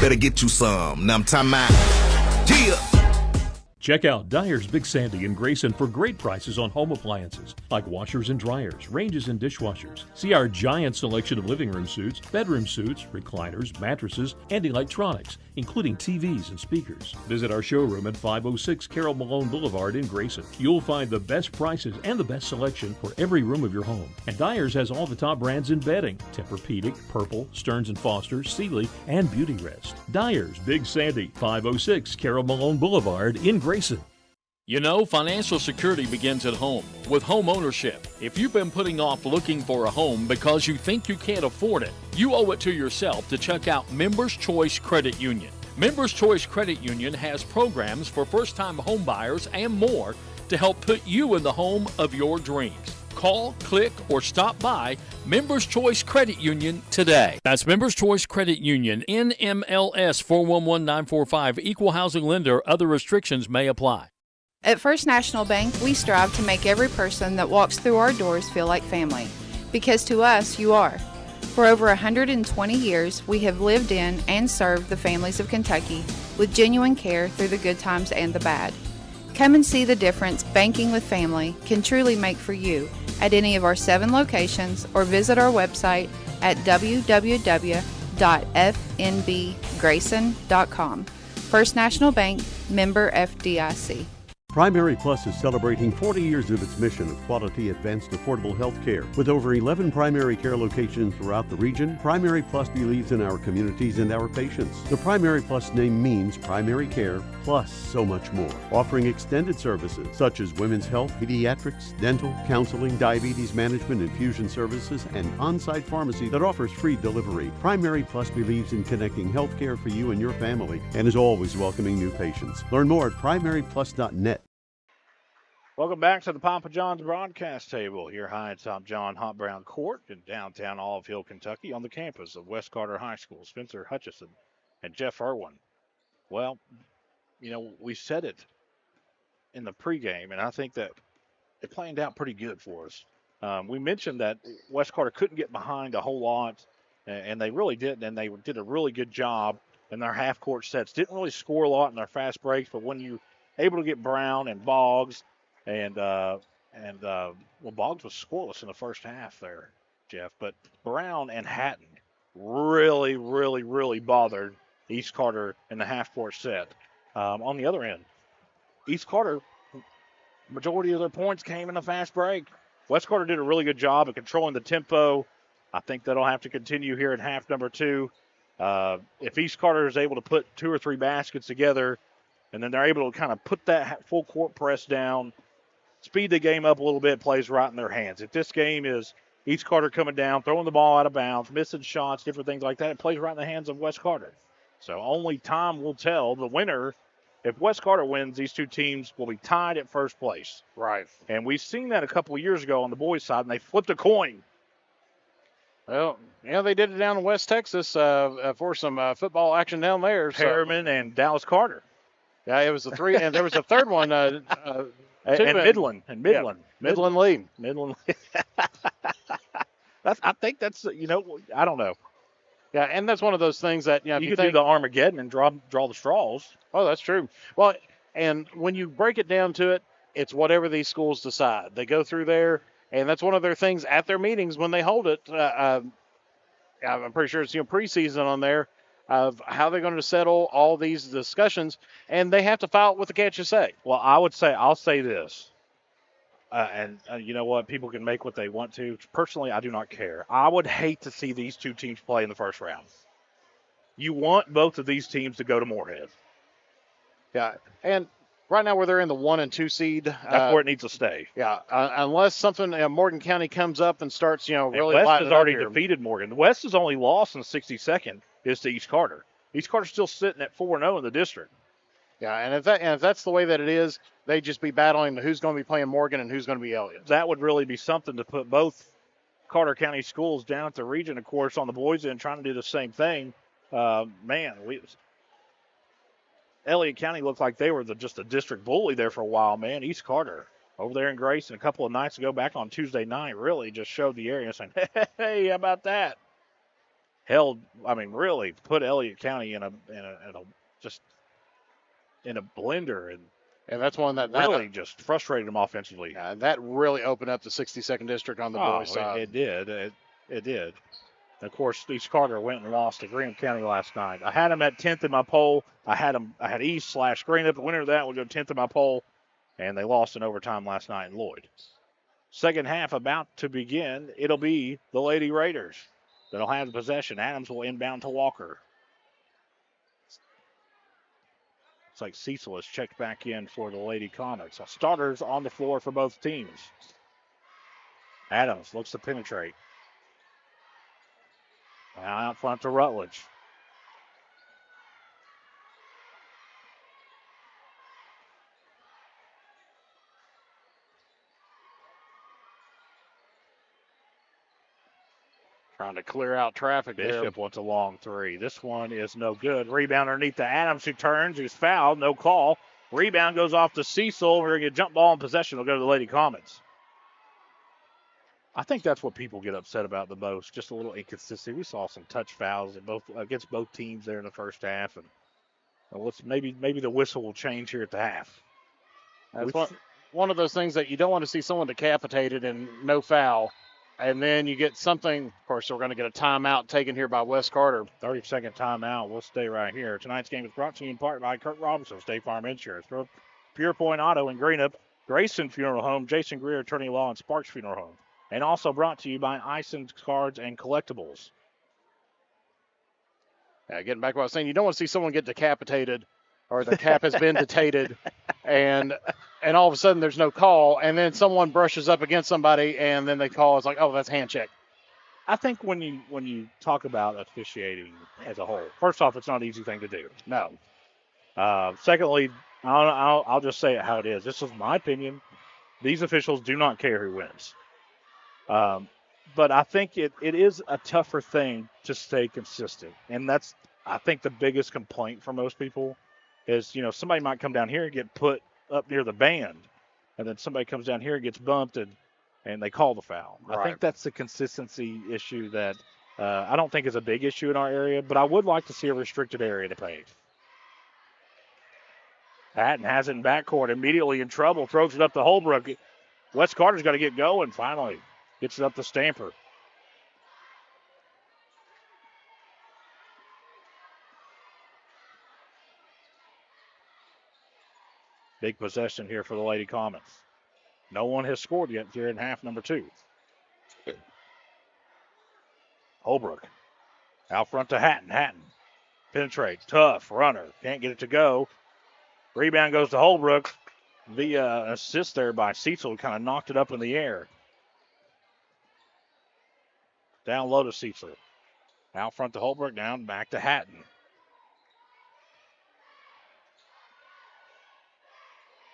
better get you some. Now I'm talking about, yeah. Check out Dyer's Big Sandy in Grayson for great prices on home appliances like washers and dryers, ranges and dishwashers. See our giant selection of living room suites, bedroom suites, recliners, mattresses, and electronics, including TVs and speakers. Visit our showroom at 506 Carroll Malone Boulevard in Grayson. You'll find the best prices and the best selection for every room of your home. And Dyer's has all the top brands in bedding: Tempur-Pedic, Purple, Stearns & Foster, Sealy, and Beauty Rest. Dyer's Big Sandy, 506 Carroll Malone Boulevard in Grayson. You know, financial security begins at home with home ownership. If you've been putting off looking for a home because you think you can't afford it, you owe it to yourself to check out Members Choice Credit Union. Members Choice Credit Union has programs for first-time home buyers and more to help put you in the home of your dreams. Call, click, or stop by Members Choice Credit Union today. That's Members Choice Credit Union, NMLS 411945, Equal Housing Lender. Other restrictions may apply. At First National Bank, we strive to make every person that walks through our doors feel like family. Because to us, you are. For over 120 years, we have lived in and served the families of Kentucky with genuine care through the good times and the bad. Come and see the difference banking with family can truly make for you at any of our 7 locations or visit our website at www.fnbgrayson.com. First National Bank, member FDIC. Primary Plus is celebrating 40 years of its mission of quality, advanced, affordable health care. With over 11 primary care locations throughout the region, Primary Plus believes in our communities and our patients. The Primary Plus name means primary care plus so much more, offering extended services such as women's health, pediatrics, dental, counseling, diabetes management, infusion services, and on-site pharmacy that offers free delivery. Primary Plus believes in connecting health care for you and your family and is always welcoming new patients. Learn more at primaryplus.net. Welcome back to the Papa John's broadcast table here high atop John Hop Brown Court in downtown Olive Hill, Kentucky, on the campus of West Carter High School. Spencer Hutchison and Jeff Irwin. Well, we said it in the pregame, and I think that it planned out pretty good for us. We mentioned that West Carter couldn't get behind a whole lot, and they really didn't, and they did a really good job in their half-court sets. Didn't really score a lot in their fast breaks, but when you're able to get Brown and Boggs, and Boggs was scoreless in the first half there, Jeff. But Brown and Hatton really, really, really bothered East Carter in the half-court set. On the other end, East Carter, majority of their points came in the fast break. West Carter did a really good job of controlling the tempo. I think that'll have to continue here in half number 2. If East Carter is able to put 2 or 3 baskets together, and then they're able to kind of put that full court press down, speed the game up a little bit, plays right in their hands. If this game is East Carter coming down, throwing the ball out of bounds, missing shots, different things like that, it plays right in the hands of West Carter. So only time will tell. The winner, if West Carter wins, these two teams will be tied at first place. Right. And we've seen that a couple of years ago on the boys' side, and they flipped a coin. Well, they did it down in West Texas for some football action down there. Perriman and Dallas Carter. Yeah, it was the 3, and there was a third one. And Midland. Yeah, Midland lead. Midland lead. I think that's, I don't know. Yeah, and that's one of those things that, you could do the Armageddon and draw the straws. Oh, that's true. Well, and when you break it down to it, it's whatever these schools decide. They go through there, and that's one of their things at their meetings when they hold it. I'm pretty sure it's preseason on there of how they're going to settle all these discussions, and they have to file it with the KHSAA. Well, I'll say this, and you know what? People can make what they want to. Personally, I do not care. I would hate to see these two teams play in the first round. You want both of these teams to go to Moorhead. Yeah, and right now where they're in the 1 and 2 seed. That's where it needs to stay. Yeah, unless something Morgan County comes up and starts, really. West has already defeated Morgan. The West has only lost in the 62nd is to East Carter. East Carter's still sitting at 4-0 in the district. Yeah, and if that's the way that it is, they'd just be battling who's going to be playing Morgan and who's going to be Elliott. That would really be something to put both Carter County schools down at the region, of course, on the boys' end, trying to do the same thing. Elliott County looked like they were just a district bully there for a while, man. East Carter over there in Grayson a couple of nights ago, back on Tuesday night, really just showed the area saying, hey, how about that? Really put Elliott County in a blender, and that's one that really just frustrated them offensively. Yeah, that really opened up the 62nd district on the boys' side. It did. It did. Of course, East Carter went and lost to Graham County last night. I had them at 10th in my poll. I had East/Green up. The winner of that would go 10th in my poll, and they lost in overtime last night in Lloyd. Second half about to begin. It'll be the Lady Raiders that'll have the possession. Adams will inbound to Walker. Looks like Cecil has checked back in for the Lady Comets. So starters on the floor for both teams. Adams looks to penetrate. Now out front to Rutledge. Trying to clear out traffic there. Bishop wants a long three. This one is no good. Rebound underneath to Adams, who turns, who's fouled. No call. Rebound goes off to Cecil. We're going to get jump ball in possession. Will go to the Lady Comets. I think that's what people get upset about the most. Just a little inconsistency. We saw some touch fouls against both teams there in the first half, and maybe the whistle will change here at the half. That's one of those things that you don't want to see someone decapitated and no foul. And then you get something, of course, we're going to get a timeout taken here by Wes Carter. 30-second timeout. We'll stay right here. Tonight's game is brought to you in part by Kurt Robinson, State Farm Insurance, Pure Point Auto in Greenup, Grayson Funeral Home, Jason Greer Attorney Law, and Sparks Funeral Home. And also brought to you by Ison's Cards and Collectibles. Getting back to what I was saying, you don't want to see someone get decapitated or the cap has been detated and all of a sudden there's no call, and then someone brushes up against somebody and then they call. It's like, oh, that's hand check. I think when you talk about officiating as a whole, first off, it's not an easy thing to do. No. Secondly, I'll just say it how it is. This is my opinion. These officials do not care who wins. But I think it is a tougher thing to stay consistent. And that's, I think, the biggest complaint for most people is, somebody might come down here and get put up near the band, and then somebody comes down here and gets bumped and they call the foul. Right. I think that's the consistency issue that I don't think is a big issue in our area, but I would like to see a restricted area to paint. Hatton has it in backcourt, immediately in trouble, throws it up to Holbrook. Wes Carter's got to get going finally. Gets it up to Stamper. Big possession here for the Lady Comets. No one has scored yet here in half number 2. Holbrook out front to Hatton. Hatton penetrates. Tough runner. Can't get it to go. Rebound goes to Holbrook. The assist there by Cecil kind of knocked it up in the air. Down low to Cecil. Out front to Holbrook. Down back to Hatton.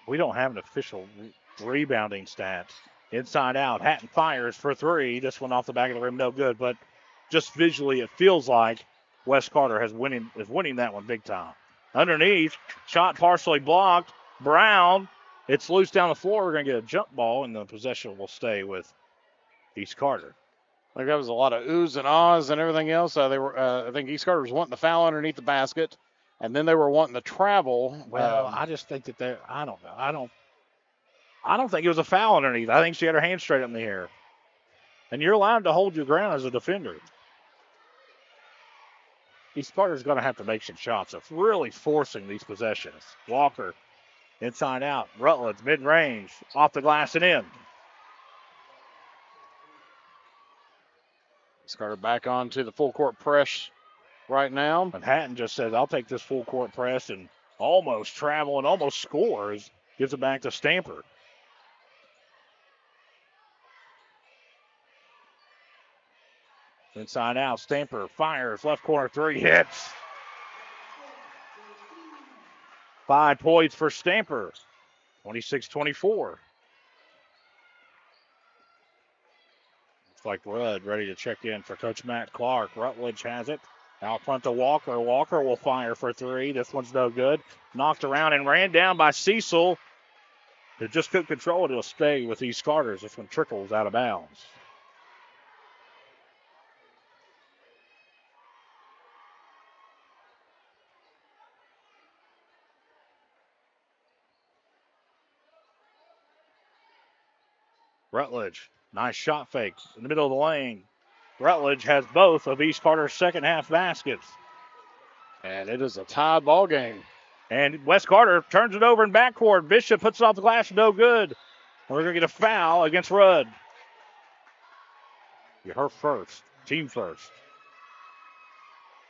We don't have an official rebounding stat. Inside out. Hatton fires for 3. This one off the back of the rim, no good. But just visually, it feels like Wes Carter is winning that one big time. Underneath, shot partially blocked. Brown, it's loose down the floor. We're going to get a jump ball, and the possession will stay with East Carter. I think that was a lot of oohs and ahs and everything else. I think East Carter was wanting the foul underneath the basket. And then they were wanting to travel. Well, I just think that I don't know. I don't think it was a foul underneath. I think she had her hand straight up in the air. And you're allowed to hold your ground as a defender. East Carter's going to have to make some shots of really forcing these possessions. Walker, inside out. Rutledge, mid-range, off the glass and in. East Carter back onto the full court press right now. And Hatton just says, I'll take this full court press and almost travel and almost scores. Gives it back to Stamper. Inside out, Stamper fires, left corner 3, hits. 5 points for Stamper, 26-24. Looks like Rudd ready to check in for Coach Matt Clark. Rutledge has it. Out front to Walker. Walker will fire for 3. This one's no good. Knocked around and ran down by Cecil. They just couldn't control it. It'll stay with East Carter's. This one trickles out of bounds. Rutledge, nice shot fake in the middle of the lane. Rutledge has both of East Carter's second half baskets. And it is a tied ball game. And Wes Carter turns it over in backcourt. Bishop puts it off the glass, no good. We're going to get a foul against Rudd. Her first, team first.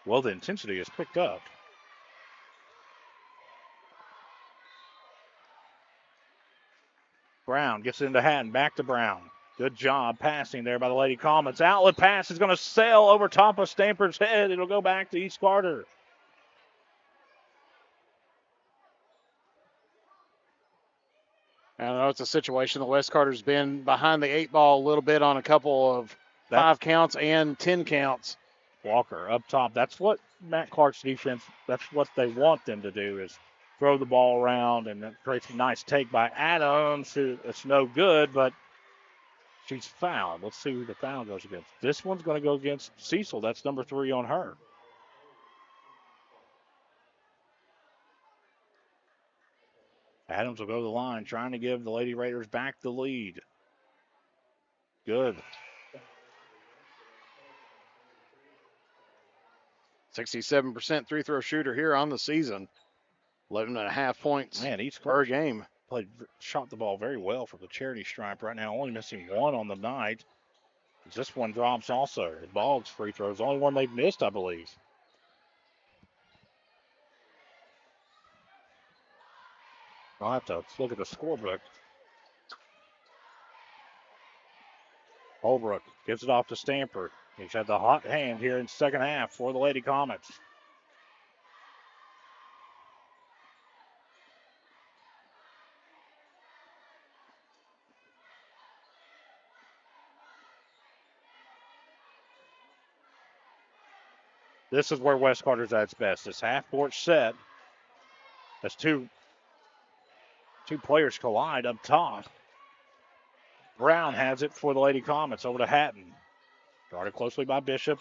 Well, the intensity is picked up. Brown gets into Hatton, back to Brown. Good job passing there by the Lady Comets. Outlet pass is going to sail over top of Stamper's head. It'll go back to East Carter. I know it's a situation that West Carter's been behind the 8 ball a little bit on a couple of 5 counts and 10 counts. Walker up top. That's what Matt Clark's defense, that's what they want them to do, is throw the ball around, and that creates a nice take by Adams, who it's no good, but she's fouled. Let's see who the foul goes against. This one's going to go against Cecil. That's number 3 on her. Adams will go to the line, trying to give the Lady Raiders back the lead. Good. 67% three throw shooter here on the season. 11.5 points per game. Shot the ball very well from the charity stripe right now, only missing 1 on the night. This one drops also. The Boggs free throws, only one they've missed, I believe. I'll have to look at the scorebook. Holbrook gives it off to Stamper. He's had the hot hand here in the second half for the Lady Comets. This is where West Carter's at its best. This half-court set. As two players collide up top. Brown has it for the Lady Comets over to Hatton. Guarded closely by Bishop.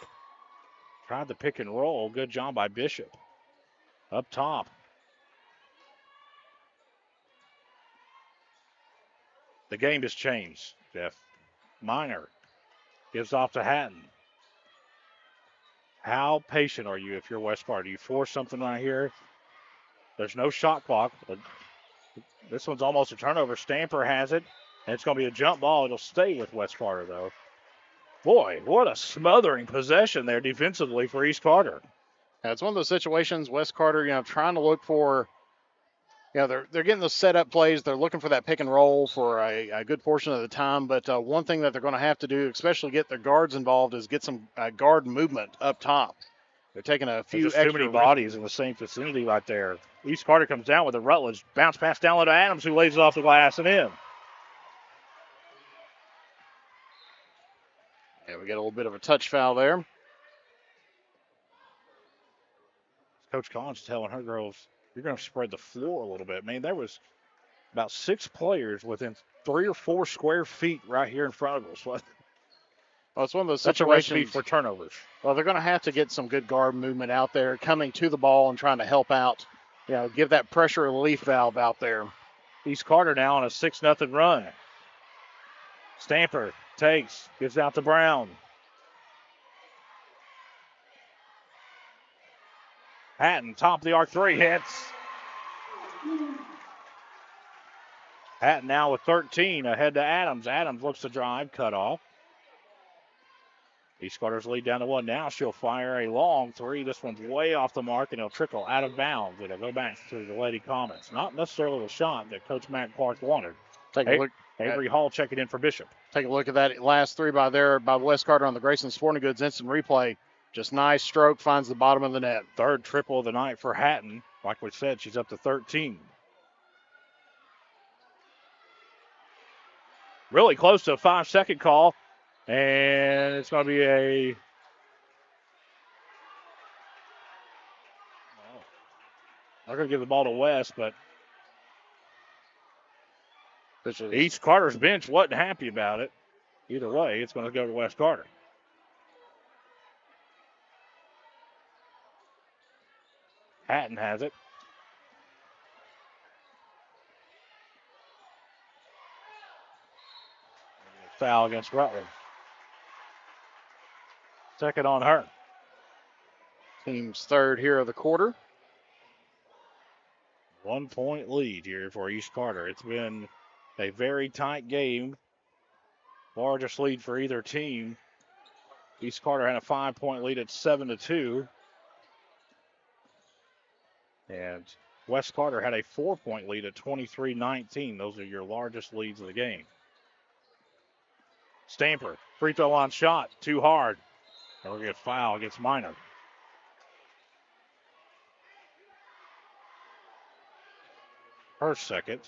Tried the pick and roll. Good job by Bishop. Up top. The game has changed, Jeff. Minor gives off to Hatton. How patient are you if you're West Carter? Do you force something right here? There's no shot clock. This one's almost a turnover. Stamper has it, and it's going to be a jump ball. It'll stay with West Carter, though. Boy, what a smothering possession there defensively for East Carter. Yeah, it's one of those situations, West Carter, trying to look for, they're getting those setup plays. They're looking for that pick and roll for a good portion of the time. But one thing that they're going to have to do, especially get their guards involved, is get some guard movement up top. They're taking a few extra too many bodies in the same vicinity right there. East Carter comes down with a Rutledge. Bounce pass down low to Adams, who lays it off the glass and in. Yeah, we get a little bit of a touch foul there. Coach Collins telling her girls, you're going to spread the floor a little bit. Man, there was about 6 players within 3 or 4 square feet right here in front of us. Well, it's one of those That's situations. a recipe for turnovers. Well, they're going to have to get some good guard movement out there, coming to the ball and trying to help out. Give that pressure relief valve out there. East Carter now on a 6-0 run. Stamper takes, gives out to Brown. Hatton, top of the arc 3, hits. Hatton now with 13, ahead to Adams. Adams looks to drive, cut off. East Carter's lead down to 1 now. She'll fire a long 3. This one's way off the mark, and it'll trickle out of bounds. It'll go back to the Lady Comets. Not necessarily the shot that Coach Matt Clark wanted. Take a look. Avery Hall checking in for Bishop. Take a look at that last 3 by West Carter on the Grayson Sporting Goods instant replay. Just nice stroke, finds the bottom of the net. Third triple of the night for Hatton. Like we said, she's up to 13. Really close to a 5-second call. And it's going to be they're going to give the ball to West, but East Carter's bench wasn't happy about it. Either way, it's going to go to West Carter. Hatton has it. Foul against Rutland. Second on her. Team's third here of the quarter. 1 point lead here for East Carter. It's been a very tight game. Largest lead for either team. East Carter had a 5-point lead at 7-2. And West Carter had a 4-point lead at 23-19. Those are your largest leads of the game. Stamper, free throw line shot, too hard. And we'll get foul against Minor. Her second.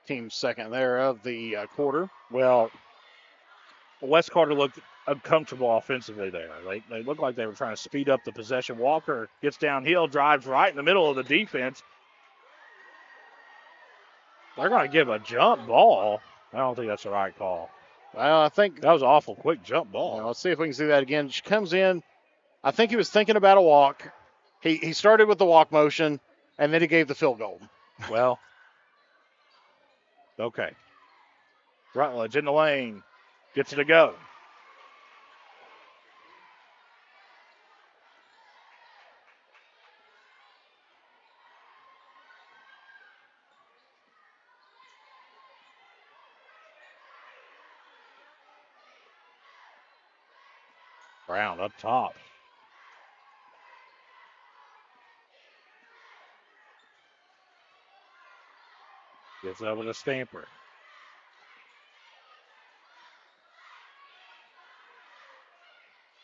Team's second there of the quarter. Well, West Carter looked uncomfortable offensively there. They looked like they were trying to speed up the possession. Walker gets downhill, drives right in the middle of the defense. They're going to give a jump ball. I don't think that's the right call. Well, I think that was an awful quick jump ball. Let's see if we can see that again. She comes in. I think he was thinking about a walk. He started with the walk motion, and then he gave the field goal. Well, okay. Rutledge in the lane. Gets it to go. Brown up top. Gets over to Stamper.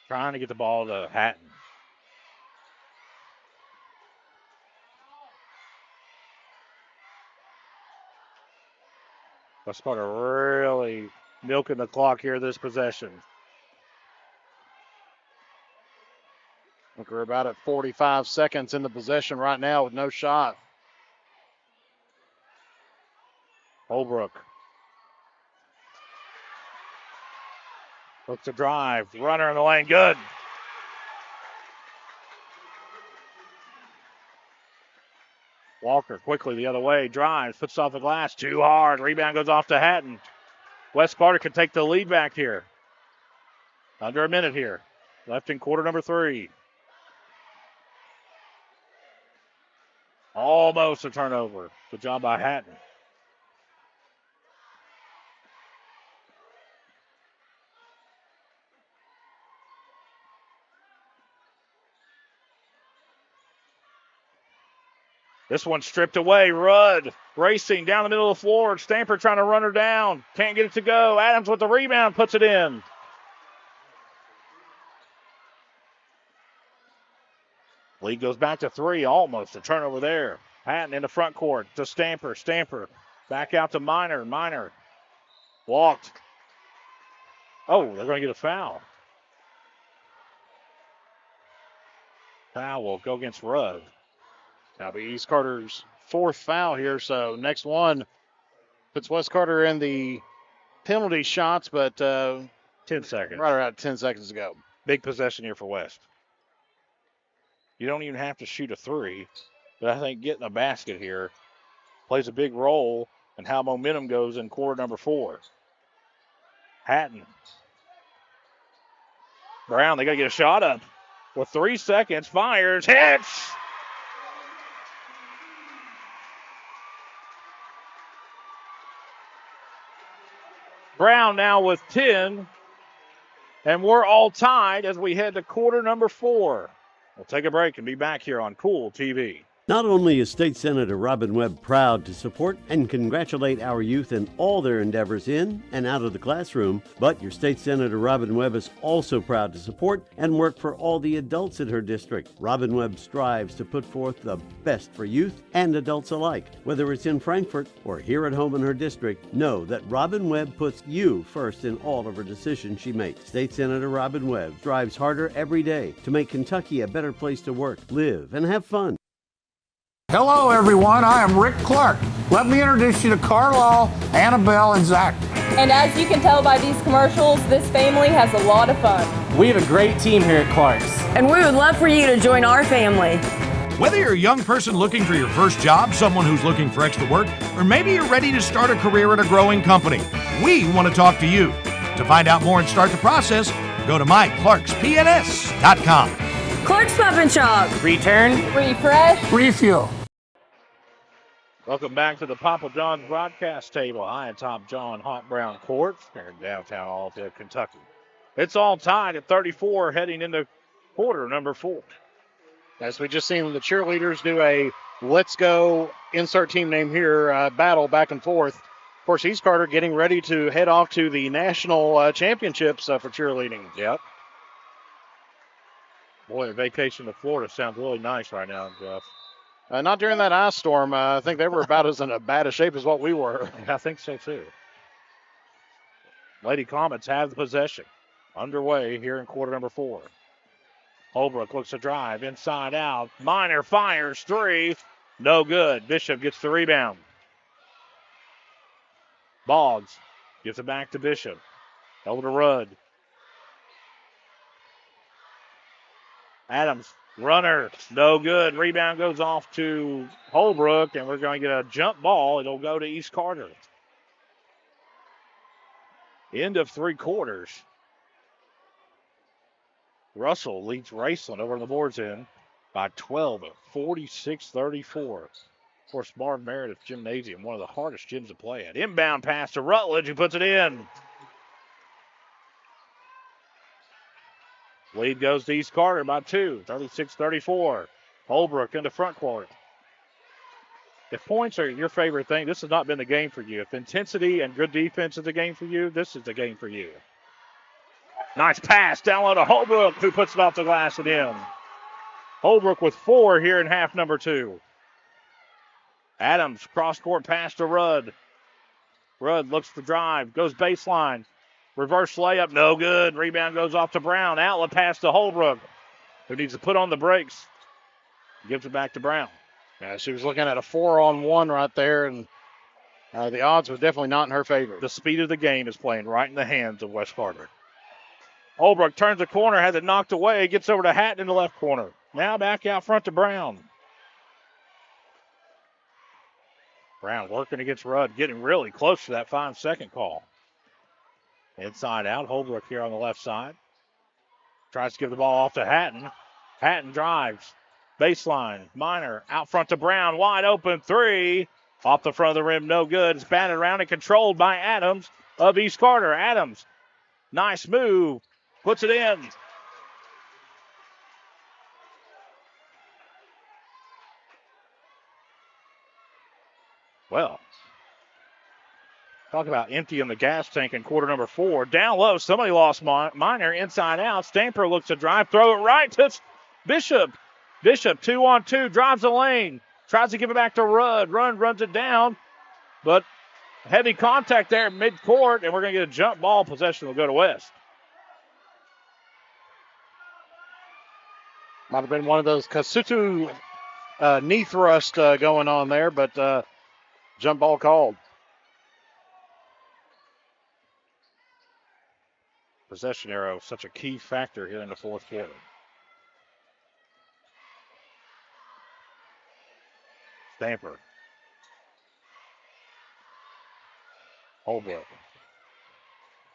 Trying to get the ball to Hatton. West Carter really milking the clock here this possession. I think we're about at 45 seconds in the possession right now with no shot. Holbrook. Looks to drive. Runner in the lane. Good. Walker quickly the other way. Drives. Puts off the glass. Too hard. Rebound goes off to Hatton. West Carter can take the lead back here. Under a minute here. Left in quarter number 3. Almost a turnover. Good job by Hatton. This one stripped away. Rudd racing down the middle of the floor. Stamper trying to run her down. Can't get it to go. Adams with the rebound puts it in. Lead goes back to 3. Almost a turnover there. Hatton in the front court to Stamper. Stamper back out to Minor. Minor walked. Oh, they're going to get a foul. Foul will go against Rudd. That'll be East Carter's 4th foul here. So next one puts West Carter in the penalty shots, but 10 seconds. Right around 10 seconds to go. Big possession here for West. You don't even have to shoot a 3, but I think getting a basket here plays a big role in how momentum goes in quarter number 4. Hatton. Brown, they got to get a shot up. With 3 seconds, fires, hits. Brown now with 10, and we're all tied as we head to quarter number 4. We'll take a break and be back here on Kool TV. Not only is State Senator Robin Webb proud to support and congratulate our youth in all their endeavors in and out of the classroom, but your State Senator Robin Webb is also proud to support and work for all the adults in her district. Robin Webb strives to put forth the best for youth and adults alike. Whether it's in Frankfort or here at home in her district, know that Robin Webb puts you first in all of her decisions she makes. State Senator Robin Webb strives harder every day to make Kentucky a better place to work, live, and have fun. Hello, everyone. I am Rick Clark. Let me introduce you to Carlisle, Annabelle, and Zach. And as you can tell by these commercials, this family has a lot of fun. We have a great team here at Clark's. And we would love for you to join our family. Whether you're a young person looking for your first job, someone who's looking for extra work, or maybe you're ready to start a career at a growing company, we want to talk to you. To find out more and start the process, go to myclarkspns.com. Clark's Pump and Shop. Return. Refresh. Refuel. Welcome back to the Papa John's broadcast table. High atop John Hot Brown Court here in downtown Alta, Kentucky. It's all tied at 34 heading into quarter number 4. As we just seen the cheerleaders do a let's go insert team name here battle back and forth. Of course, East Carter getting ready to head off to the national championships for cheerleading. Yep. Boy, a vacation to Florida sounds really nice right now, Jeff. Not during that ice storm. I think they were about as in a bad a shape as what we were. I think so, too. Lady Comets have the possession. Underway here in quarter number 4. Holbrook looks to drive, inside out. Minor fires 3. No good. Bishop gets the rebound. Boggs gives it back to Bishop. Over to Rudd. Adams, runner, no good. Rebound goes off to Holbrook, and we're going to get a jump ball. It'll go to East Carter. End of 3 quarters. Russell leads Raceland over on the boards end by 12, 46-34. Of course, Marv Meredith Gymnasium, one of the hardest gyms to play at. Inbound pass to Rutledge, who puts it in. Lead goes to East Carter by 2, 36-34. Holbrook into front court. If points are your favorite thing, this has not been the game for you. If intensity and good defense is the game for you, this is the game for you. Nice pass down low to Holbrook, who puts it off the glass and in. Holbrook with 4 here in half number 2. Adams, cross-court pass to Rudd. Rudd looks to drive, goes baseline. Reverse layup, no good. Rebound goes off to Brown. Outlet pass to Holbrook, who needs to put on the brakes. Gives it back to Brown. Yeah, she was looking at a 4-on-1 right there, and the odds were definitely not in her favor. The speed of the game is playing right in the hands of West Carter. Holbrook turns the corner, has it knocked away, gets over to Hatton in the left corner. Now back out front to Brown. Brown working against Rudd, getting really close to that 5-second call. Inside out, Holbrook here on the left side. Tries to give the ball off to Hatton. Hatton drives. Baseline, Minor out front to Brown, wide open 3. Off the front of the rim, no good. It's batted around and controlled by Adams of East Carter. Adams, nice move, puts it in. Well, talk about emptying the gas tank in quarter number 4. Down low, somebody lost Minor, inside out. Stamper looks to drive, throw it right to Bishop. Bishop, 2-on-2, drives the lane. Tries to give it back to Rudd. Runs it down, but heavy contact there at midcourt, and we're going to get a jump ball. Possession will go to West. Might have been one of those Kasutu knee thrust going on there, but jump ball called. Possession arrow, such a key factor here in the 4th quarter. Stamper. Holbrook.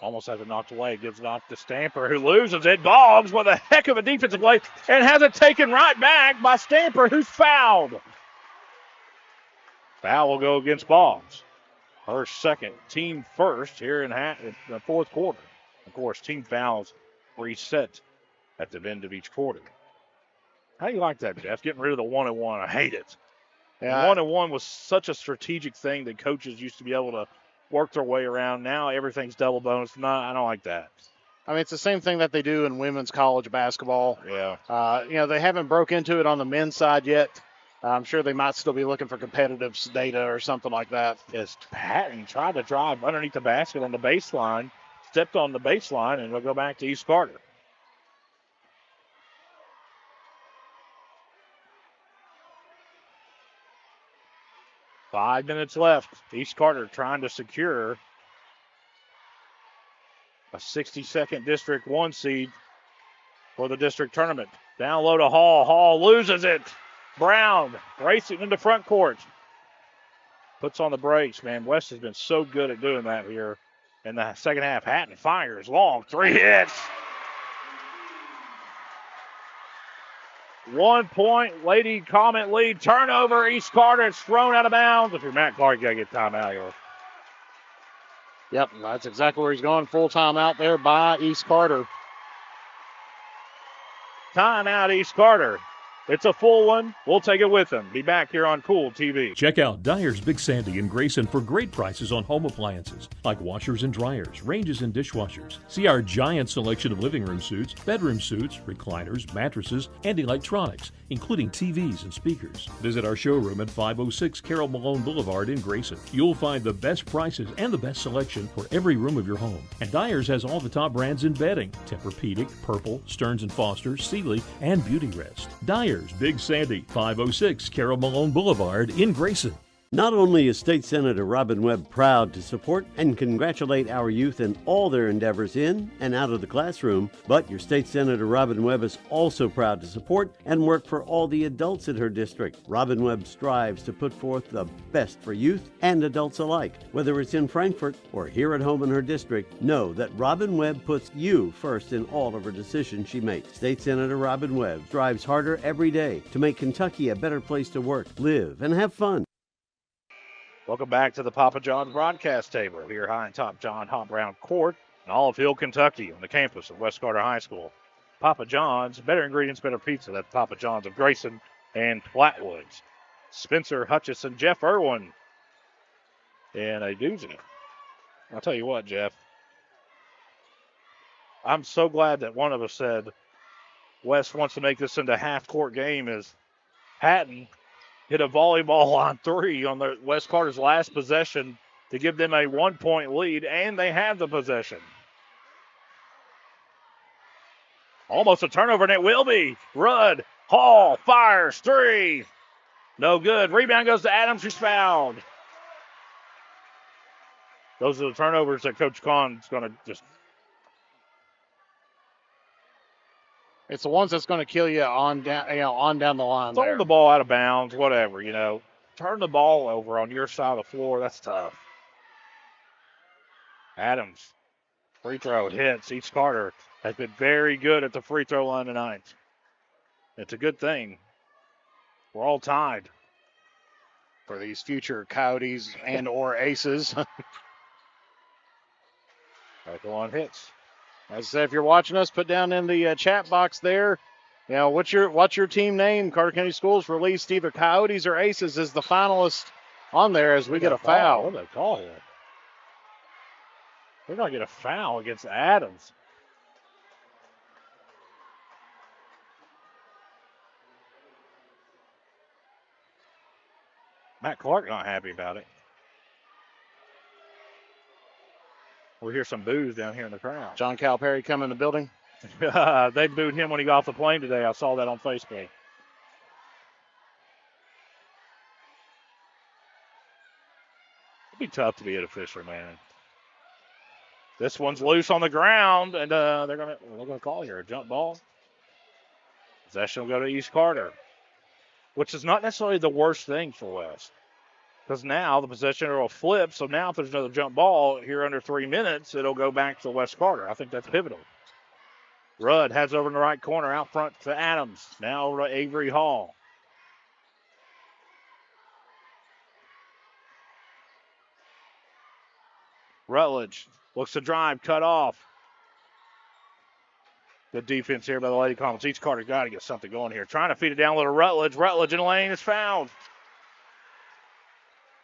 Almost has it knocked away. Gives it off to Stamper, who loses it. Boggs with a heck of a defensive play and has it taken right back by Stamper, who's fouled. Foul will go against Boggs. Her second, team first here in the 4th quarter. Of course, team fouls reset at the end of each quarter. How do you like that, Jeff? Getting rid of the 1-and-1. I hate it. Yeah. 1-and-1 was such a strategic thing that coaches used to be able to work their way around. Now everything's double bonus. No, I don't like that. I mean, it's the same thing that they do in women's college basketball. Yeah. They haven't broke into it on the men's side yet. I'm sure they might still be looking for competitive data or something like that. Yes, Patton tried to drive underneath the basket on the baseline, stepped on the baseline, and we'll go back to East Carter. Five minutes left. East Carter trying to secure a 62nd District 1 seed for the district tournament. Down low to Hall. Hall loses it. Brown racing into front court. Puts on the brakes, man. West has been so good at doing that here in the second half. Hatton fires long. 3 hits. 1 point, Lady Comet lead. Turnover, East Carter. It's thrown out of bounds. If you're Matt Clark, you got to get timeout here. Yep, that's exactly where he's going. Full timeout there by East Carter. Timeout, East Carter. It's a full one. We'll take it with them. Be back here on Kool TV. Check out Dyer's Big Sandy in Grayson for great prices on home appliances like washers and dryers, ranges and dishwashers. See our giant selection of living room suites, bedroom suites, recliners, mattresses, and electronics, including TVs and speakers. Visit our showroom at 506 Carroll Malone Boulevard in Grayson. You'll find the best prices and the best selection for every room of your home. And Dyer's has all the top brands in bedding: Tempur-Pedic, Purple, Stearns & Foster, Sealy, and Beauty Rest. Dyer's Big Sandy, 506 Carroll Malone Boulevard in Grayson. Not only is State Senator Robin Webb proud to support and congratulate our youth in all their endeavors in and out of the classroom, but your State Senator Robin Webb is also proud to support and work for all the adults in her district. Robin Webb strives to put forth the best for youth and adults alike. Whether it's in Frankfort or here at home in her district, know that Robin Webb puts you first in all of her decisions she makes. State Senator Robin Webb strives harder every day to make Kentucky a better place to work, live, and have fun. Welcome back to the Papa John's broadcast table here high in top John Hop Brown Court in Olive Hill, Kentucky, on the campus of West Carter High School. Papa John's, better ingredients, better pizza. That's Papa John's of Grayson and Flatwoods. Spencer Hutchison, Jeff Irwin, and a doozy. I'll tell you what, Jeff. I'm so glad that one of us said West wants to make this into a half-court game, as Hatton hit a volleyball on three on the West Carter's last possession to give them a 1-point lead, and they have the possession. Almost a turnover, and it will be. Rudd, Hall, fires, three. No good. Rebound goes to Adams, who's fouled. Those are the turnovers that Coach Kahn's going to just... It's the ones that's going to kill you on down the line. Throwing the ball out of bounds, whatever, Turn the ball over on your side of the floor, that's tough. Adams, free throw hits. East Carter has been very good at the free throw line tonight. It's a good thing. We're all tied. For these future Coyotes and or Aces. Cycle on hits. As I said, if you're watching us, put down in the chat box there, what's your team name? Carter County Schools released either Coyotes or Aces as the finalist on there as we get a foul. What did they call here? They're going to get a foul against Adams. Matt Clark not happy about it. We hear some boos down here in the crowd. John Calipari come in the building. They booed him when he got off the plane today. I saw that on Facebook. It'd be tough to be an official, man. This one's loose on the ground, and they're gonna call here a jump ball. Possession will go to East Carter, which is not necessarily the worst thing for West. Because now the possession will flip, so now if there's another jump ball here under 3 minutes, it'll go back to West Carter. I think that's pivotal. Rudd has over in the right corner, out front to Adams. Now over to Avery Hall. Rutledge looks to drive, cut off. Good defense here by the Lady Comets. East Carter's got to get something going here. Trying to feed it down a little Rutledge. Rutledge in the lane is fouled.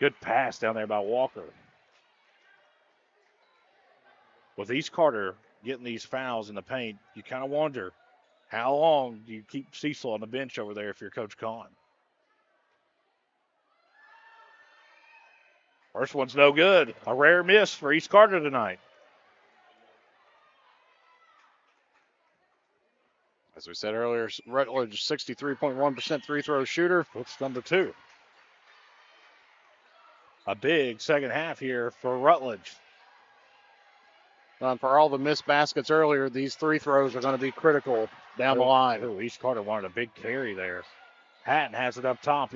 Good pass down there by Walker. With East Carter getting these fouls in the paint, you kind of wonder, how long do you keep Cecil on the bench over there if you're Coach Kahn? First one's no good. A rare miss for East Carter tonight. As we said earlier, Rutledge 63.1% free throw shooter. That's number 2. A big second half here for Rutledge. For all the missed baskets earlier, these free throws are going to be critical down the line. Ooh, East Carter wanted a big carry there. Hatton has it up top.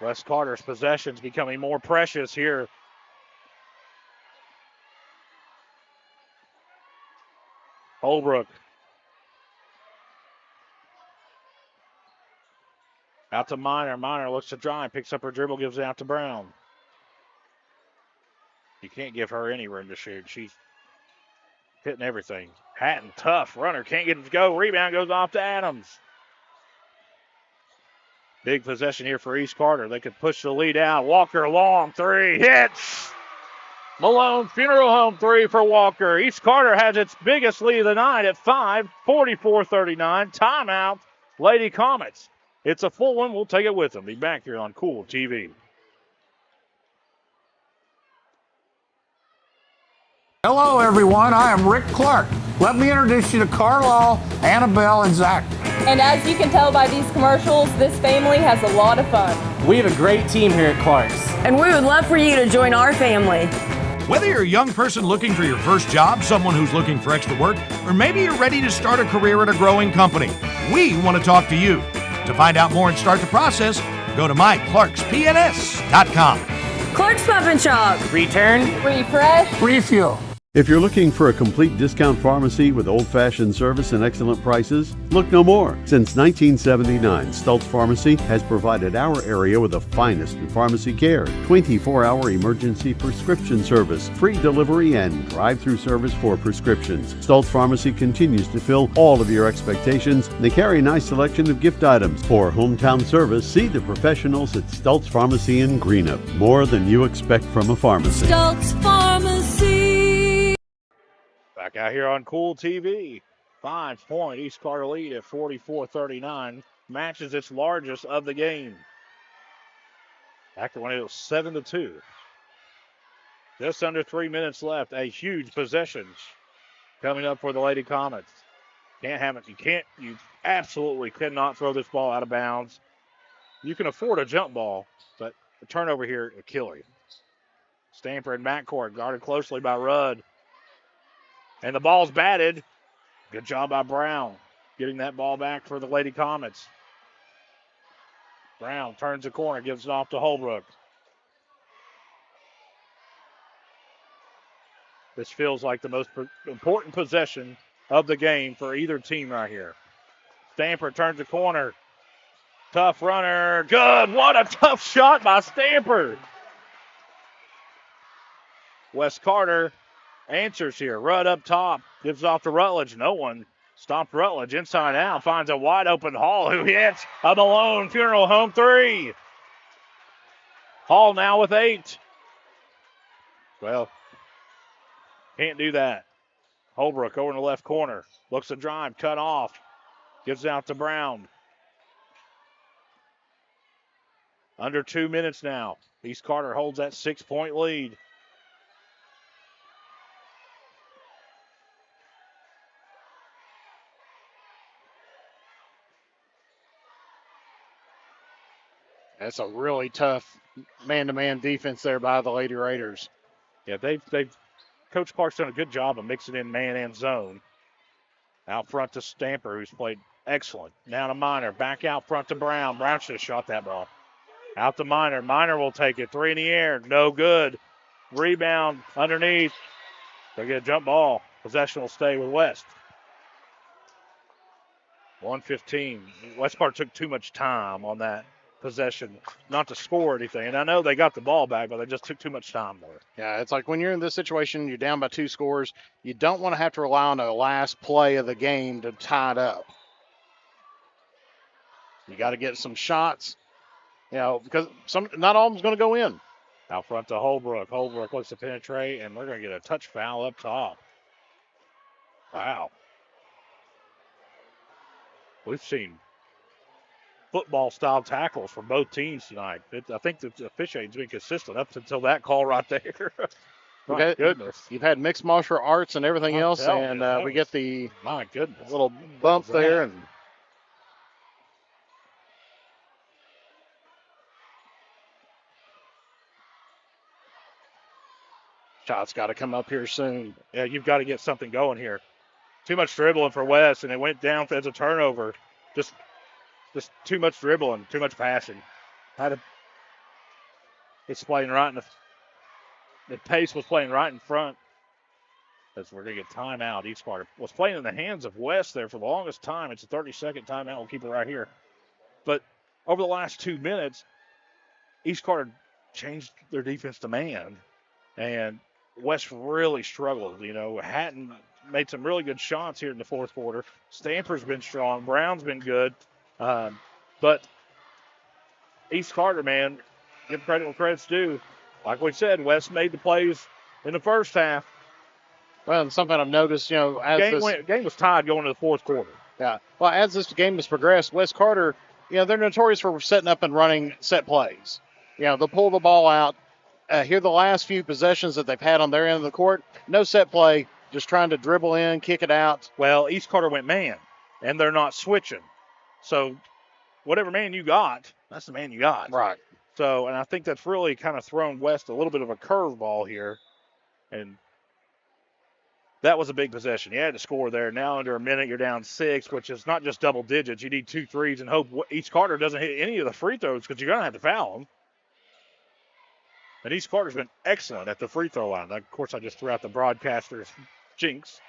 West Carter's possessions becoming more precious here. Holbrook. Out to Minor. Minor looks to drive, picks up her dribble, gives it out to Brown. You can't give her any room to shoot. She's hitting everything. Hatton, tough runner, can't get it to go. Rebound goes off to Adams. Big possession here for East Carter. They could push the lead out. Walker, long three, hits. Malone Funeral Home three for Walker. East Carter has its biggest lead of the night at 5, 44-39. Timeout, Lady Comets. It's a full one. We'll take it with them. Be back here on Kool TV. Hello, everyone. I am Rick Clark. Let me introduce you to Carlisle, Annabelle, and Zach. And as you can tell by these commercials, this family has a lot of fun. We have a great team here at Clark's. And we would love for you to join our family. Whether you're a young person looking for your first job, someone who's looking for extra work, or maybe you're ready to start a career at a growing company, we want to talk to you. To find out more and start the process, go to myclarkspns.com. Clark's Pump and Shop. Return. Refresh. Refuel. If you're looking for a complete discount pharmacy with old-fashioned service and excellent prices, look no more. Since 1979, Stultz Pharmacy has provided our area with the finest in pharmacy care, 24-hour emergency prescription service, free delivery, and drive-through service for prescriptions. Stultz Pharmacy continues to fill all of your expectations. They carry a nice selection of gift items. For hometown service, see the professionals at Stultz Pharmacy in Greenup. More than you expect from a pharmacy. Stultz Pharmacy. Back out here on Kool TV. 5-point East Carter lead at 44-39. Matches its largest of the game. Back to when it was 7-2. Just under 3 minutes left. A huge possession coming up for the Lady Comets. Can't have it. You absolutely cannot throw this ball out of bounds. You can afford a jump ball, but the turnover here will kill you. Stamper in backcourt, guarded closely by Rudd. And the ball's batted. Good job by Brown getting that ball back for the Lady Comets. Brown turns the corner, gives it off to Holbrook. This feels like the most important possession of the game for either team right here. Stamper turns the corner. Tough runner. Good. What a tough shot by Stamper. Wes Carter answers here. Rudd up top. Gives off to Rutledge. No one stopped Rutledge. Inside out. Finds a wide open Hall who hits a Malone Funeral Home three. Hall now with 8. Well, can't do that. Holbrook over in the left corner. Looks to drive. Cut off. Gives out to Brown. Under 2 minutes now. East Carter holds that 6-point lead. That's a really tough man-to-man defense there by the Lady Raiders. Yeah, Coach Clark's done a good job of mixing in man and zone. Out front to Stamper, who's played excellent. Now to Minor, back out front to Brown. Brown should have shot that ball. Out to Minor. Minor will take it. 3 in the air. No good. Rebound underneath. They'll get a jump ball. Possession will stay with West. 1:15. West Park took too much time on that possession not to score anything. And I know they got the ball back, but they just took too much time there. Yeah, it's like when you're in this situation, you're down by 2 scores, you don't want to have to rely on the last play of the game to tie it up. You got to get some shots, because not all of them's going to go in. Out front to Holbrook. Holbrook looks to penetrate, and we're going to get a touch foul up top. Wow. We've seen football-style tackles from both teams tonight. I think the officiating's been consistent up until that call right there. My goodness. You've had mixed martial arts and everything else, and we get the little bump there. And shot's got to come up here soon. Yeah, you've got to get something going here. Too much dribbling for West, and it went down as a turnover. Just too much dribbling, too much passing. It's playing right in the pace was playing right in front. As we're going to get timeout. East Carter was playing in the hands of West there for the longest time. It's a 30-second timeout. We'll keep it right here. But over the last 2 minutes, East Carter changed their defense to man. And West really struggled. Hatton made some really good shots here in the fourth quarter. Stamper's been strong. Brown's been good. But East Carter, man, give credit where credit's due. Like we said, West made the plays in the first half. Well, and something I've noticed, as game was tied going to the fourth quarter. Yeah. Well, as this game has progressed, West Carter, they're notorious for setting up and running set plays. They'll pull the ball out. Here the last few possessions that they've had on their end of the court, no set play, just trying to dribble in, kick it out. Well, East Carter went man, and they're not switching. So whatever man you got, that's the man you got. Right. So, and I think that's really kind of thrown West a little bit of a curveball here. And that was a big possession. You had to score there. Now under a minute, you're down 6, which is not just double digits. You need 2 threes and hope East Carter doesn't hit any of the free throws because you're going to have to foul them. And East Carter's been excellent at the free throw line. Of course, I just threw out the broadcaster's jinx.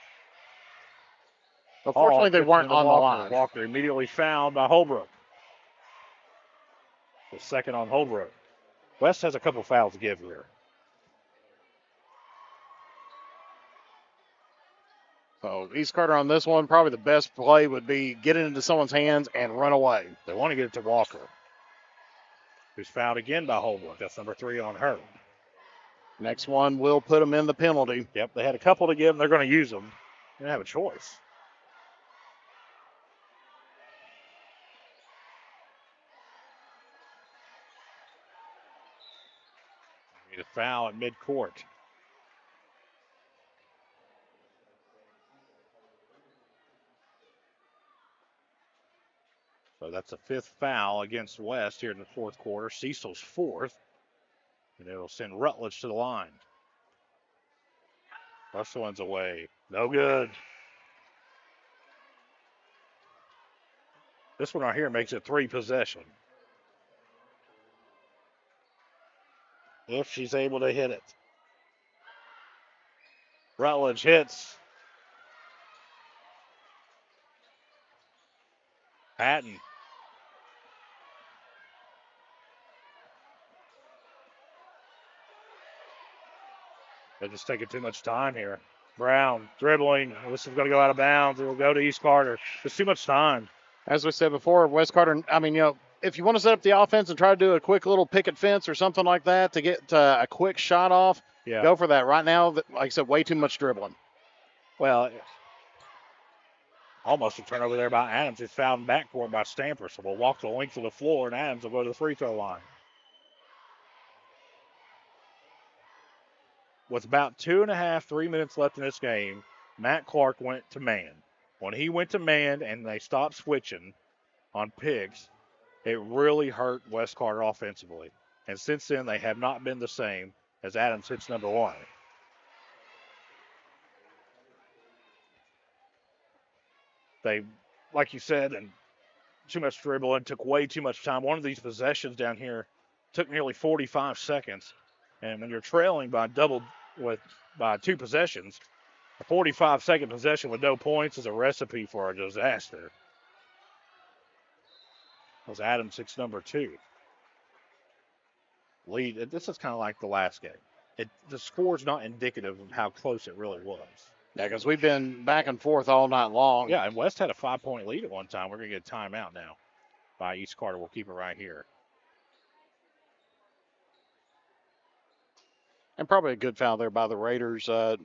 Unfortunately, they weren't on the line. Walker immediately fouled by Holbrook. The second on Holbrook. West has a couple fouls to give here. So East Carter on this one, probably the best play would be get it into someone's hands and run away. They want to get it to Walker, who's fouled again by Holbrook. That's number 3 on her. Next one will put them in the penalty. Yep, they had a couple to give, and they're going to use them. They don't have a choice. Need a foul at midcourt. So that's a 5th foul against West here in the fourth quarter. Cecil's 4th. And it'll send Rutledge to the line. First one's away. No good. This one right here makes it 3 possession. If she's able to hit it. Rutledge hits. Patton. They're just taking too much time here. Brown dribbling. This is going to go out of bounds. It will go to East Carter. There's too much time. As we said before, West Carter, if you want to set up the offense and try to do a quick little picket fence or something like that to get a quick shot off, go for that. Right now, like I said, way too much dribbling. Well, almost a turnover there by Adams. It's fouled in backcourt by Stamper. So we'll walk the length of the floor, and Adams will go to the free throw line. With about 2.5, 3 minutes left in this game, Matt Clark went to man. When he went to man and they stopped switching on picks, it really hurt West Carter offensively. And since then, they have not been the same as Adams hits number 1. They, like you said, and too much dribbling, took way too much time. One of these possessions down here took nearly 45 seconds. And when you're trailing by 2 possessions, a 45-second possession with no points is a recipe for a disaster. That was Adams hits number 2. Lead. This is kind of like the last game. The score's not indicative of how close it really was. Yeah, because we've been back and forth all night long. Yeah, and West had a 5-point lead at one time. We're going to get a timeout now by East Carter. We'll keep it right here. And probably a good foul there by the Raiders, or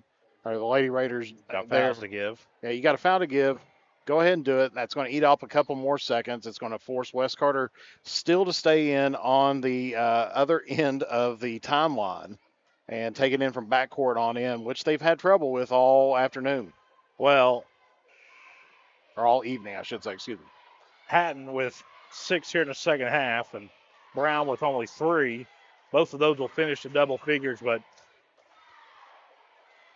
the Lady Raiders. Got fouls to give. Yeah, you got a foul to give. Go ahead and do it. That's going to eat up a couple more seconds. It's going to force West Carter still to stay in on the other end of the timeline and take it in from backcourt on in, which they've had trouble with all afternoon. Well, or all evening, I should say. Excuse me. Hatton with 6 here in the second half, and Brown with only 3. Both of those will finish in double figures, but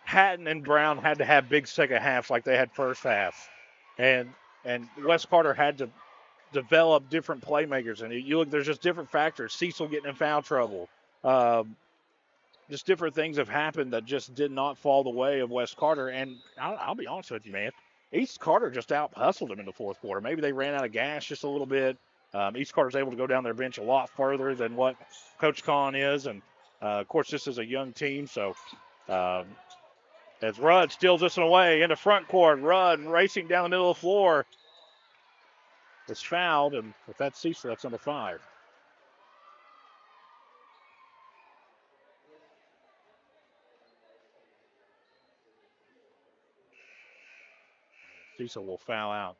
Hatton and Brown had to have big second halves like they had first half. And West Carter had to develop different playmakers. And you look, there's just different factors. Cecil getting in foul trouble. Just different things have happened that just did not fall the way of West Carter. And I'll be honest with you, man. East Carter just out-hustled them in the fourth quarter. Maybe they ran out of gas just a little bit. East Carter's able to go down their bench a lot further than what Coach Kahn is. And, of course, this is a young team, so As Rudd steals this one away into front court. Rudd racing down the middle of the floor. It's fouled, and if that's Cecil, that's number 5. Cecil will foul out.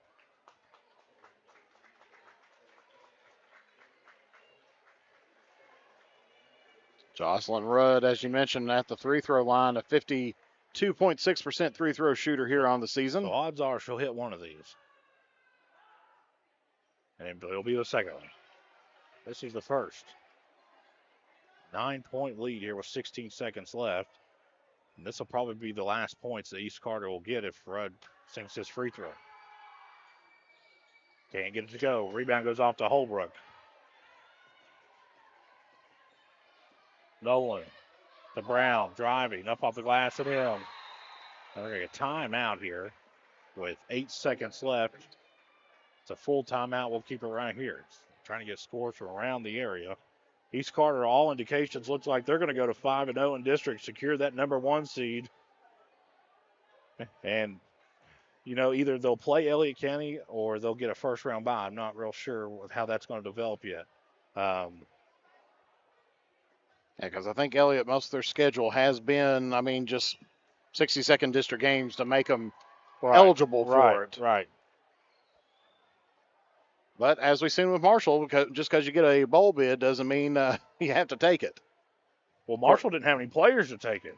Jocelyn Rudd, as you mentioned, at the free throw line, a 52.6% free throw shooter here on the season. So odds are she'll hit one of these. And it'll be the second one. This is the first. 9-point lead here with 16 seconds left. And this will probably be the last points that East Carter will get if Rudd sinks his free throw. Can't get it to go. Rebound goes off to Holbrook. Nolan to Brown, driving up off the glass at him. They're going to get a timeout here with 8 seconds left. It's a full timeout. We'll keep it right here. It's trying to get scores from around the area. East Carter, all indications looks like they're going to go to 5-0 in district, secure that number 1 seed. And, you know, either they'll play Elliott County or they'll get a first-round bye. I'm not real sure how that's going to develop yet. Because I think Elliott, most of their schedule has been, just 60-second district games to make them eligible for it. Right. But as we've seen with Marshall, just because you get a bowl bid doesn't mean you have to take it. Well, Marshall didn't have any players to take it.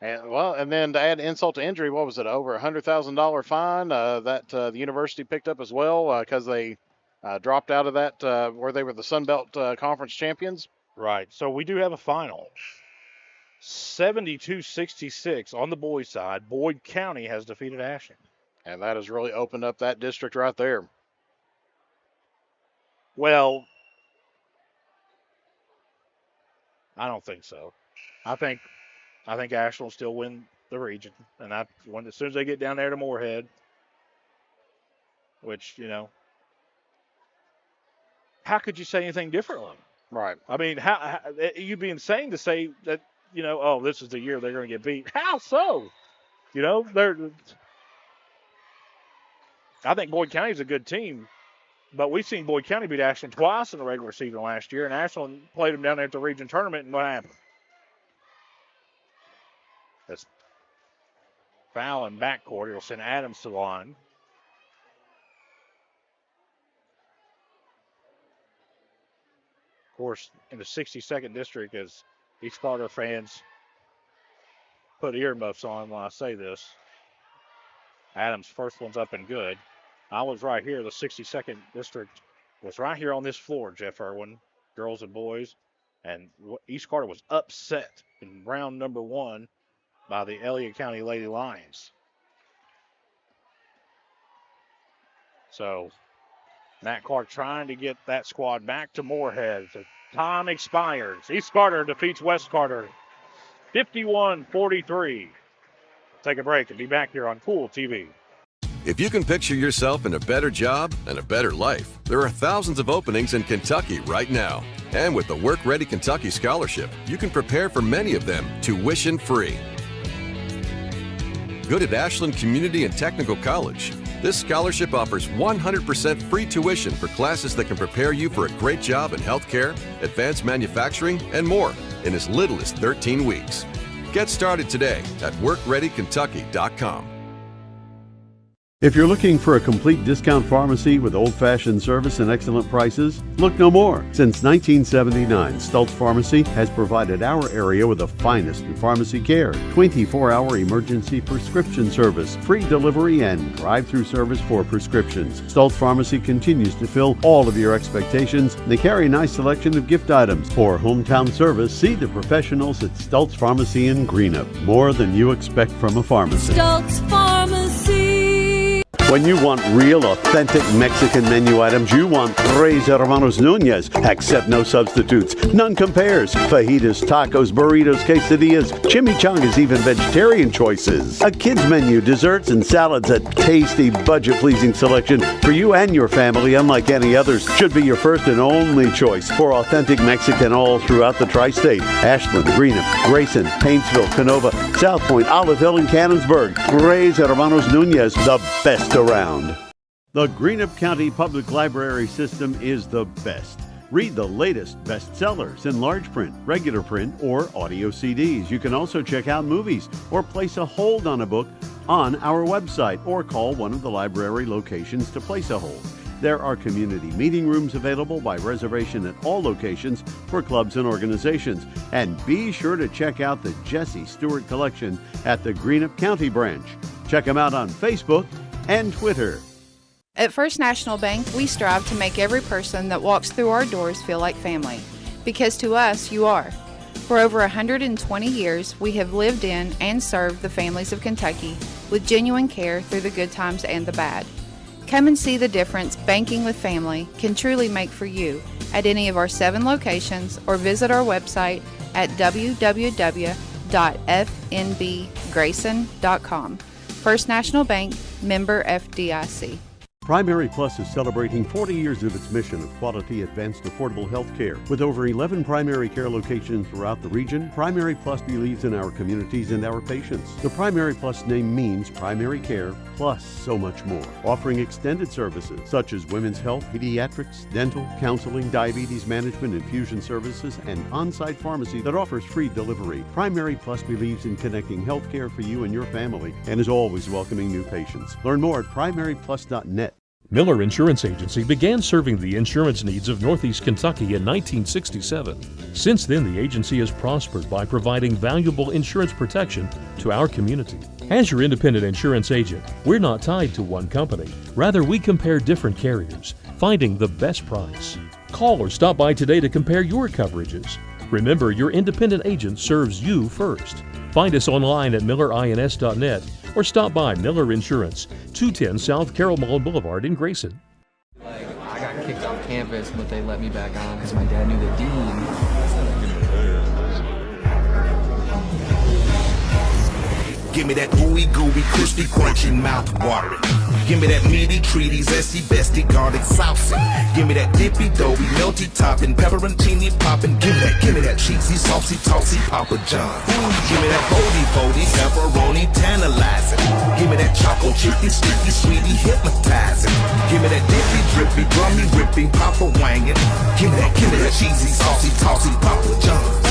And then to add insult to injury, what was it, over a $100,000 fine that the university picked up as well because they dropped out of that where they were the Sun Belt Conference champions? Right. So we do have a final. 72-66 on the boys' side. Boyd County has defeated Ashland. And that has really opened up that district right there. Well, I don't think so. I think Ashland will still win the region. And as soon as they get down there to Moorhead, which, you know, how could you say anything differently? Right. I mean, how you'd be insane to say that, you know, oh, this is the year they're going to get beat. How so? You know, I think Boyd County's a good team, but we've seen Boyd County beat Ashland twice in the regular season last year, and Ashland played them down there at the region tournament, and what happened? That's foul in backcourt. It'll send Adams to the line. Of course, in the 62nd district, as East Carter fans put earmuffs on when I say this, Adams' first one's up and good. I was right here. The 62nd district was right here on this floor, Jeff Irwin, girls and boys. And East Carter was upset in round number 1 by the Elliott County Lady Lions. So Matt Clark trying to get that squad back to Moorhead. The time expires. East Carter defeats West Carter 51-43. Take a break and be back here on Kool TV. If you can picture yourself in a better job and a better life, there are thousands of openings in Kentucky right now. And with the Work Ready Kentucky Scholarship, you can prepare for many of them tuition-free. Good at Ashland Community and Technical College. This scholarship offers 100% free tuition for classes that can prepare you for a great job in healthcare, advanced manufacturing, and more in as little as 13 weeks. Get started today at WorkReadyKentucky.com. If you're looking for a complete discount pharmacy with old-fashioned service and excellent prices, look no more. Since 1979, Stultz Pharmacy has provided our area with the finest in pharmacy care, 24-hour emergency prescription service, free delivery, and drive-through service for prescriptions. Stultz Pharmacy continues to fill all of your expectations. They carry a nice selection of gift items. For hometown service, see the professionals at Stultz Pharmacy in Greenup. More than you expect from a pharmacy. Stultz Pharmacy. When you want real, authentic Mexican menu items, you want Tres Hermanos Nunez. Accept no substitutes. None compares. Fajitas, tacos, burritos, quesadillas, chimichangas, even vegetarian choices. A kids menu, desserts and salads, a tasty, budget-pleasing selection for you and your family, unlike any others, should be your first and only choice for authentic Mexican all throughout the tri-state. Ashland, Greenup, Grayson, Paintsville, Canova, South Point, Olive Hill, and Cannonsburg. Tres Hermanos Nunez, the best around. The Greenup County Public Library system is the best. Read the latest bestsellers in large print, regular print, or audio CDs. You can also check out movies or place a hold on a book on our website or call one of the library locations to place a hold. There are community meeting rooms available by reservation at all locations for clubs and organizations. And be sure to check out the Jesse Stewart collection at the Greenup County branch. Check them out on Facebook and Twitter. At First National Bank, we strive to make every person that walks through our doors feel like family. Because to us, you are. For over 120 years, we have lived in and served the families of Kentucky with genuine care through the good times and the bad. Come and see the difference banking with family can truly make for you at any of our 7 locations or visit our website at www.fnbgrayson.com. First National Bank, member FDIC. Primary Plus is celebrating 40 years of its mission of quality, advanced, affordable health care. With over 11 primary care locations throughout the region, Primary Plus believes in our communities and our patients. The Primary Plus name means primary care plus so much more, offering extended services such as women's health, pediatrics, dental, counseling, diabetes management, infusion services, and on-site pharmacy that offers free delivery. Primary Plus believes in connecting health care for you and your family and is always welcoming new patients. Learn more at primaryplus.net. Miller Insurance Agency began serving the insurance needs of Northeast Kentucky in 1967. Since then, the agency has prospered by providing valuable insurance protection to our community. As your independent insurance agent, we're not tied to one company. Rather, we compare different carriers, finding the best price. Call or stop by today to compare your coverages. Remember, your independent agent serves you first. Find us online at millerins.net or stop by Miller Insurance, 210 South Carroll Mall Boulevard in Grayson. I got kicked off campus, but they let me back on because my dad knew the dean. Give me that ooey gooey, crispy, crunchy, mouth watering. Give me that meaty, treaty, zesty, bestie, garlic saucy. Give me that dippy, doughy, melty topping, pepperoncini popping. Give me that cheesy, saucy, tossy, Papa John's. Give me that foldy, pepperoni, tantalizing. Give me that choco chicky, sticky, sweetie, hypnotizing. Give me that dippy, drippy, drummy, ripping, Papa wanging. Give me that cheesy, saucy, tossy, Papa John's.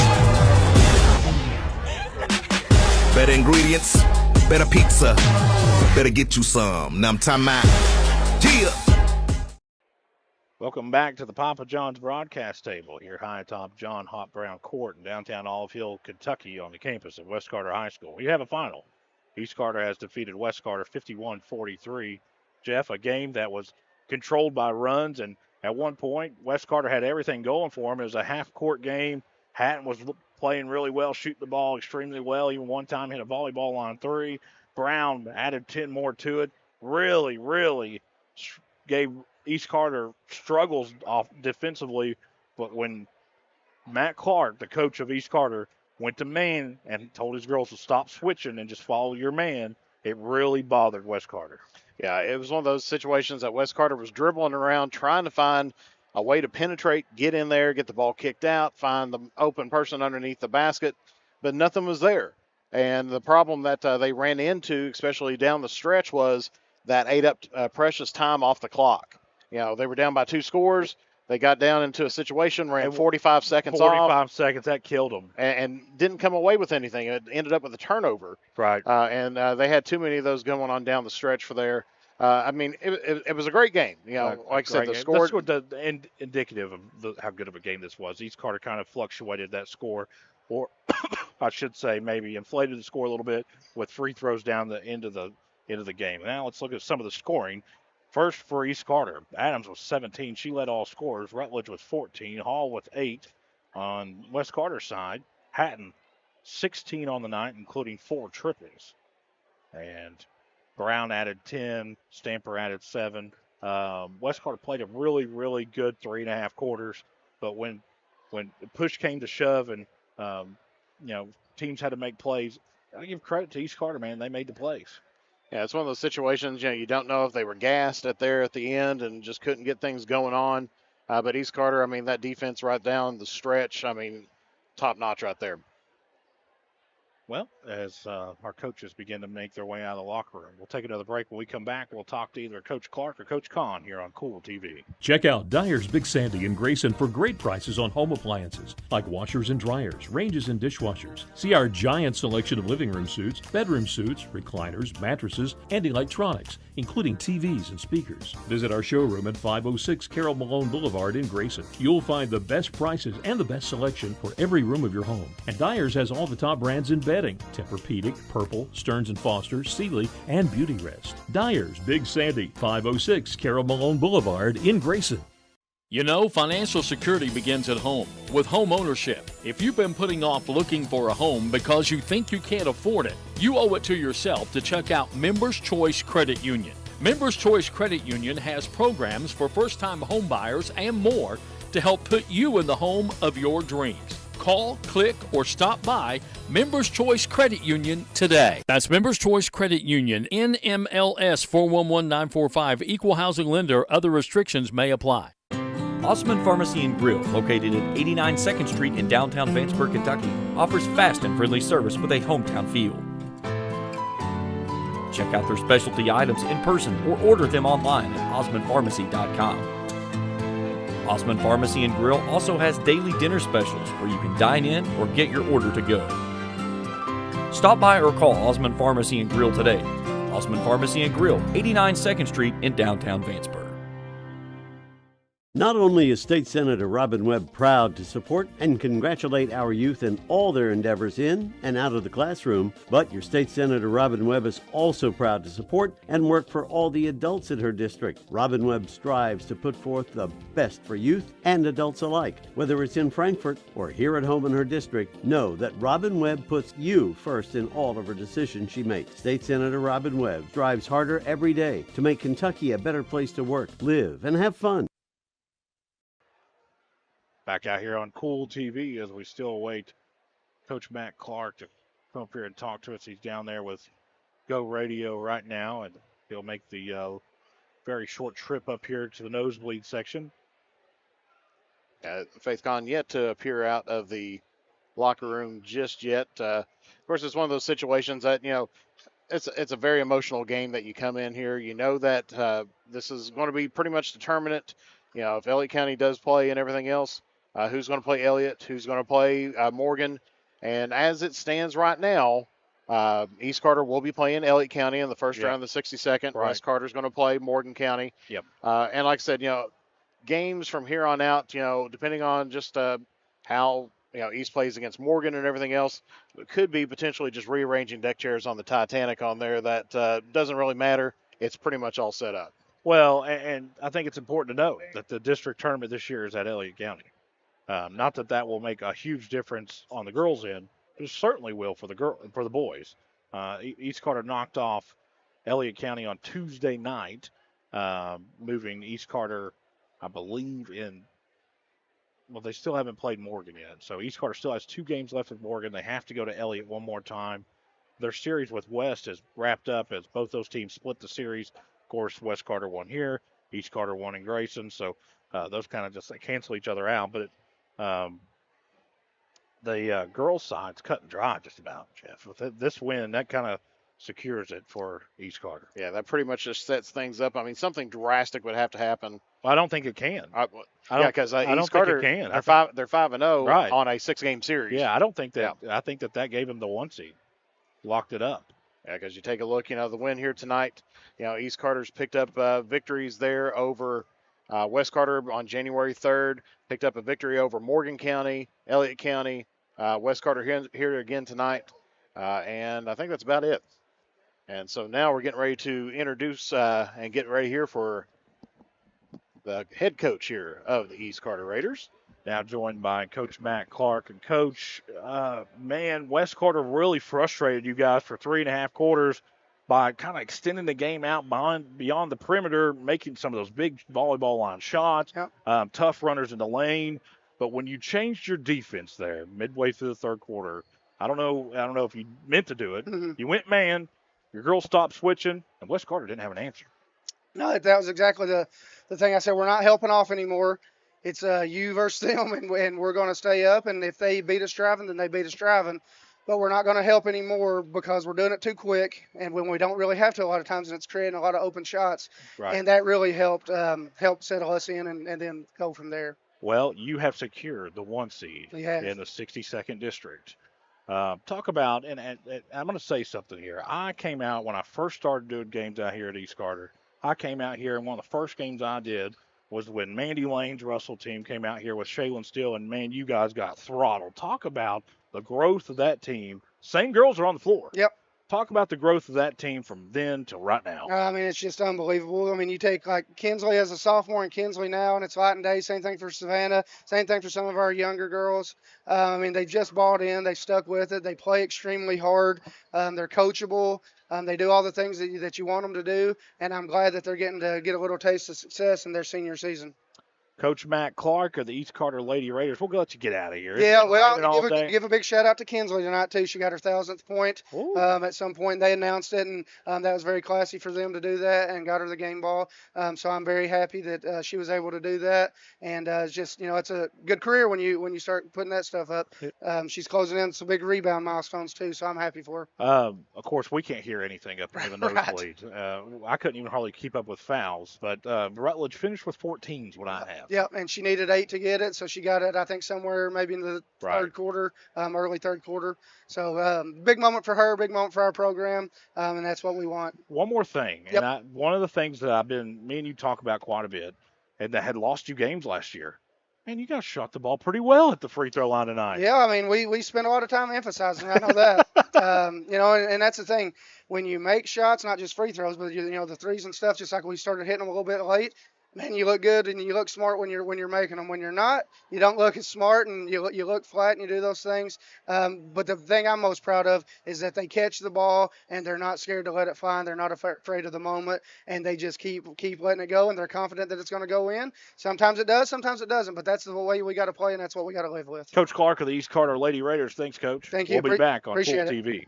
Better ingredients, better pizza, better get you some. Now I'm talking about, yeah. Welcome back to the Papa John's broadcast table here high atop John Hop Brown Court in downtown Olive Hill, Kentucky on the campus of West Carter High School. We have a final. East Carter has defeated West Carter 51-43. Jeff, a game that was controlled by runs, and at one point, West Carter had everything going for them. It was a half-court game. Hatton was playing really well, shooting the ball extremely well. Even one time hit a volleyball on 3. Brown added 10 more to it. Really gave East Carter struggles off defensively. But when Matt Clark, the coach of East Carter, went to man and told his girls to stop switching and just follow your man, it really bothered West Carter. Yeah, it was one of those situations that West Carter was dribbling around trying to find a way to penetrate, get in there, get the ball kicked out, find the open person underneath the basket, but nothing was there. And the problem that they ran into, especially down the stretch, was that ate up precious time off the clock. You know, they were down by 2 scores. They got down into a situation, ran 45 seconds off. 45 seconds, that killed them. And didn't come away with anything. It ended up with a turnover. Right. And they had too many of those going on down the stretch for there. I mean, it was a great game. You know, like I said, the score. That's what indicative of how good of a game this was. East Carter kind of fluctuated that score, or I should say maybe inflated the score a little bit with free throws down the end of the game. Now let's look at some of the scoring. First for East Carter, Adams was 17. She led all scorers. Rutledge was 14. Hall with 8 on West Carter's side. Hatton 16 on the night, including 4 triples. And Brown added 10. Stamper added 7. West Carter played a really, really good 3.5 quarters. But when push came to shove and, teams had to make plays, I give credit to East Carter, man. They made the plays. Yeah, it's one of those situations, you don't know if they were gassed at the end and just couldn't get things going on. But East Carter, that defense right down the stretch, top notch right there. Well, as our coaches begin to make their way out of the locker room, we'll take another break. When we come back, we'll talk to either Coach Clark or Coach Kahn here on Kool TV. Check out Dyer's Big Sandy in Grayson for great prices on home appliances like washers and dryers, ranges and dishwashers. See our giant selection of living room suites, bedroom suites, recliners, mattresses, and electronics, including TVs and speakers. Visit our showroom at 506 Carroll Malone Boulevard in Grayson. You'll find the best prices and the best selection for every room of your home. And Dyer's has all the top brands in bedding: Tempur-Pedic, Purple, Stearns & Foster, Sealy, and Beauty Rest. Dyer's Big Sandy, 506 Carroll Malone Boulevard in Grayson. You know, financial security begins at home with home ownership. If you've been putting off looking for a home because you think you can't afford it, you owe it to yourself to check out Members Choice Credit Union. Members Choice Credit Union has programs for first-time home buyers and more to help put you in the home of your dreams. Call, click, or stop by Members Choice Credit Union today. That's Members Choice Credit Union, NMLS 411945, Equal Housing Lender. Other restrictions may apply. Osmond Pharmacy and Grill, located at 89 2nd Street in downtown Vanceburg, Kentucky, offers fast and friendly service with a hometown feel. Check out their specialty items in person or order them online at osmondpharmacy.com. Osmond Pharmacy and Grill also has daily dinner specials where you can dine in or get your order to go. Stop by or call Osmond Pharmacy and Grill today. Osmond Pharmacy and Grill, 89 2nd Street in downtown Vanceburg. Not only is State Senator Robin Webb proud to support and congratulate our youth in all their endeavors in and out of the classroom, but your State Senator Robin Webb is also proud to support and work for all the adults in her district. Robin Webb strives to put forth the best for youth and adults alike. Whether it's in Frankfort or here at home in her district, know that Robin Webb puts you first in all of her decisions she makes. State Senator Robin Webb strives harder every day to make Kentucky a better place to work, live, and have fun. Back out here on Kool TV as we still await Coach Matt Clark to come up here and talk to us. He's down there with Go Radio right now, and he'll make the very short trip up here to the nosebleed section. Faith Kahn yet to appear out of the locker room just yet. Of course, it's one of those situations that, it's a very emotional game that you come in here. You know that this is going to be pretty much determinant. If Elliott County does play and everything else, who's going to play Elliott, who's going to play Morgan. And as it stands right now, East Carter will be playing Elliott County in the first round of the 62nd. Right. West Carter's going to play Morgan County. Yep. And like I said, games from here on out, depending on just how East plays against Morgan and everything else, it could be potentially just rearranging deck chairs on the Titanic on there. That doesn't really matter. It's pretty much all set up. Well, and I think it's important to note that the district tournament this year is at Elliott County. Not that will make a huge difference on the girls' end, but it certainly will for the boys. East Carter knocked off Elliott County on Tuesday night, moving East Carter, I believe, they still haven't played Morgan yet. So East Carter still has 2 games left with Morgan. They have to go to Elliott one more time. Their series with West is wrapped up as both those teams split the series. Of course, West Carter won here, East Carter won in Grayson. So those kind of just cancel each other out. But the girls' side's cut and dry just about, Jeff. With this win, that kind of secures it for East Carter. Yeah, that pretty much just sets things up. I mean, something drastic would have to happen. Well, I don't think it can. Because East Carter, think it can. They're 5-0 right. on a 6-game series. Yeah, I don't think that. Yeah. I think that gave them the 1 seed, locked it up. Yeah, because you take a look, the win here tonight. East Carter's picked up victories there over West Carter on January 3rd. Picked up a victory over Morgan County, Elliott County. West Carter here again tonight, and I think that's about it. And so now we're getting ready to introduce and get ready here for the head coach here of the East Carter Raiders. Now joined by Coach Matt Clark. And Coach, West Carter really frustrated you guys for 3.5 quarters. by kind of extending the game out beyond the perimeter, making some of those big volleyball line shots, tough runners in the lane. But when you changed your defense there midway through the third quarter, I don't know if you meant to do it. You went man, your girls stopped switching, and West Carter didn't have an answer. No, that was exactly the thing I said. We're not helping off anymore. It's you versus them, and we're going to stay up. And if they beat us driving, then they beat us driving. But we're not going to help anymore because we're doing it too quick, and when we don't really have to a lot of times, and it's creating a lot of open shots. Right. And that really helped settle us in and then go from there. Well, you have secured the 1 seed in the 62nd district. Talk about, and I'm going to say something here. I came out when I first started doing games out here at East Carter. I came out here, and one of the first games I did was when Mandy Lane's Russell team came out here with Shaylin Steele, and, man, you guys got throttled. Talk about the growth of that team. Same girls are on the floor. Yep. Talk about the growth of that team from then to right now. I mean, it's just unbelievable. I mean, you take like Kinsley as a sophomore and Kinsley now, and it's light and day. Same thing for Savannah. Same thing for some of our younger girls. I mean, they just bought in. They stuck with it. They play extremely hard. They're coachable. They do all the things that you want them to do, and I'm glad that they're getting to get a little taste of success in their senior season. Coach Matt Clark of the East Carter Lady Raiders. We'll let you get out of here. Yeah, well, give a big shout out to Kinsley tonight, too. She got her 1,000th point at some point. They announced it, and that was very classy for them to do that and got her the game ball. So I'm very happy that she was able to do that. And it's just, it's a good career when you start putting that stuff up. She's closing in some big rebound milestones, too, so I'm happy for her. Of course, we can't hear anything up in the nosebleeds. I couldn't even hardly keep up with fouls. But Rutledge finished with 14 is what I have. Yep, and she needed 8 to get it, so she got it, I think, somewhere maybe in the third quarter, early third quarter. So big moment for her, big moment for our program, and that's what we want. One more thing, and one of the things that me and you talk about quite a bit, and that had lost you games last year. Man, you guys shot the ball pretty well at the free throw line tonight. Yeah, I mean, we spent a lot of time emphasizing. I know that. And that's the thing. When you make shots, not just free throws, but the threes and stuff, just like we started hitting them a little bit late. Man, you look good and you look smart when you're making them. When you're not, you don't look as smart and you look flat and you do those things. But the thing I'm most proud of is that they catch the ball and they're not scared to let it fly. And they're not afraid of the moment, and they just keep letting it go, and they're confident that it's going to go in. Sometimes it does, sometimes it doesn't. But that's the way we got to play, and that's what we got to live with. Coach Clark of the East Carter Lady Raiders. Thanks, Coach. Thank you. We'll be back on Kool Appreciate TV.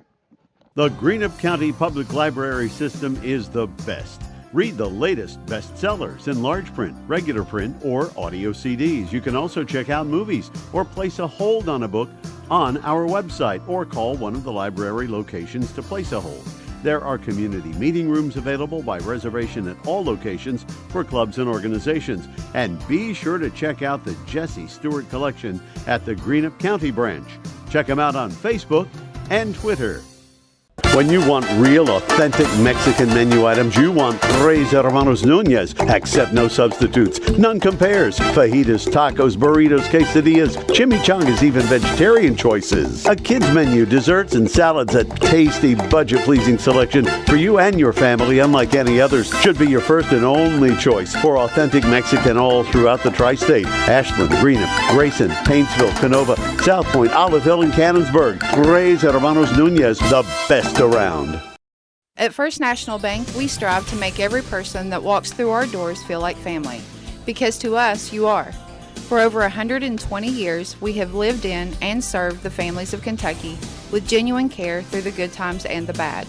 The Greenup County Public Library system is the best. Read the latest bestsellers in large print, regular print, or audio CDs. You can also check out movies or place a hold on a book on our website or call one of the library locations to place a hold. There are community meeting rooms available by reservation at all locations for clubs and organizations. And be sure to check out the Jesse Stewart collection at the Greenup County branch. Check them out on Facebook and Twitter. When you want real, authentic Mexican menu items, you want Tres Hermanos Nunez. Accept no substitutes. None compares. Fajitas, tacos, burritos, quesadillas, chimichangas, even vegetarian choices. A kids menu, desserts and salads, a tasty, budget-pleasing selection for you and your family, unlike any others. Should be your first and only choice for authentic Mexican all throughout the tri-state. Ashland, Greenup, Grayson, Paintsville, Canova, South Point, Olive Hill, and Cannonsburg. Tres Hermanos Nunez, the best around. At First National Bank, we strive to make every person that walks through our doors feel like family. Because to us, you are. For over 120 years, we have lived in and served the families of Kentucky with genuine care through the good times and the bad.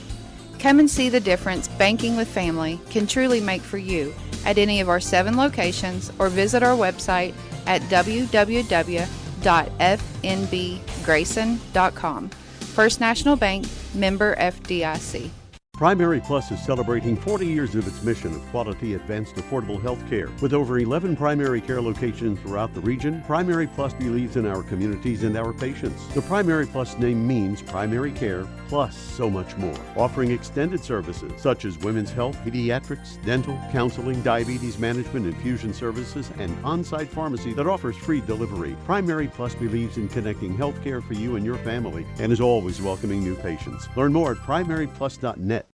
Come and see the difference banking with family can truly make for you at any of our 7 locations, or visit our website at www.fnbgrayson.com. First National Bank, member FDIC. Primary Plus is celebrating 40 years of its mission of quality, advanced, affordable health care. With over 11 primary care locations throughout the region, Primary Plus believes in our communities and our patients. The Primary Plus name means primary care plus so much more. Offering extended services such as women's health, pediatrics, dental, counseling, diabetes management, infusion services, and on-site pharmacy that offers free delivery. Primary Plus believes in connecting health care for you and your family and is always welcoming new patients. Learn more at primaryplus.net.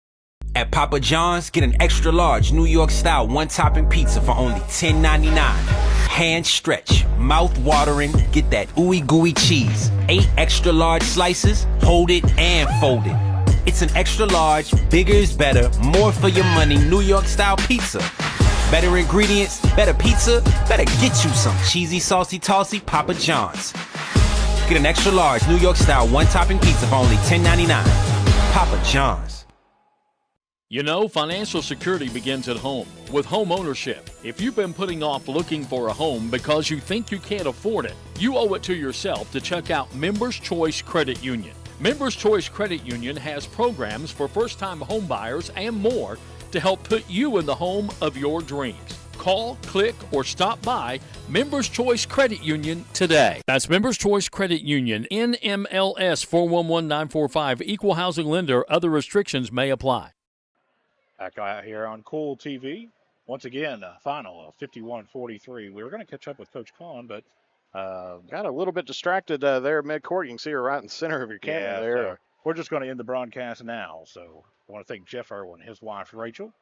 At Papa John's, get an extra large New York style one topping pizza for only $10.99. Hand stretch, mouth watering, get that ooey gooey cheese. 8 extra large slices, hold it and fold it. It's an extra large, bigger is better, more for your money, New York style pizza. Better ingredients, better pizza, better get you some cheesy, saucy, tossy Papa John's. Get an extra large New York style one-topping pizza for only $10.99. Papa John's. You know, financial security begins at home with home ownership. If you've been putting off looking for a home because you think you can't afford it, you owe it to yourself to check out Members Choice Credit Union. Members Choice Credit Union has programs for first-time home buyers and more to help put you in the home of your dreams. Call, click, or stop by Members Choice Credit Union today. That's Members Choice Credit Union, NMLS 411945, Equal Housing Lender. Other restrictions may apply. Back out here on Kool TV. Once again, final of 51-43. We were going to catch up with Coach Kahn, but got a little bit distracted there mid-court. You can see her right in the center of your camera there. So we're just going to end the broadcast now. So I want to thank Jeff Irwin and his wife, Rachel.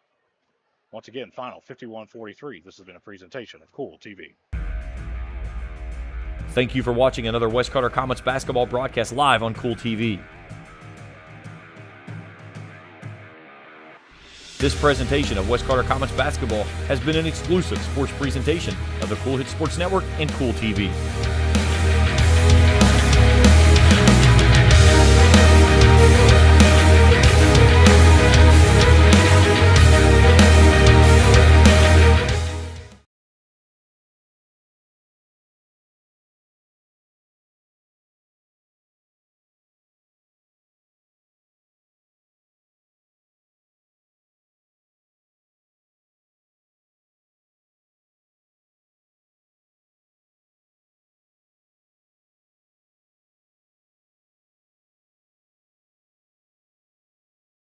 Once again, final 51-43. This has been a presentation of Kool TV. Thank you for watching another West Carter Comets basketball broadcast live on Kool TV. This presentation of West Carter Comets basketball has been an exclusive sports presentation of the Kool Hit Sports Network and Kool TV.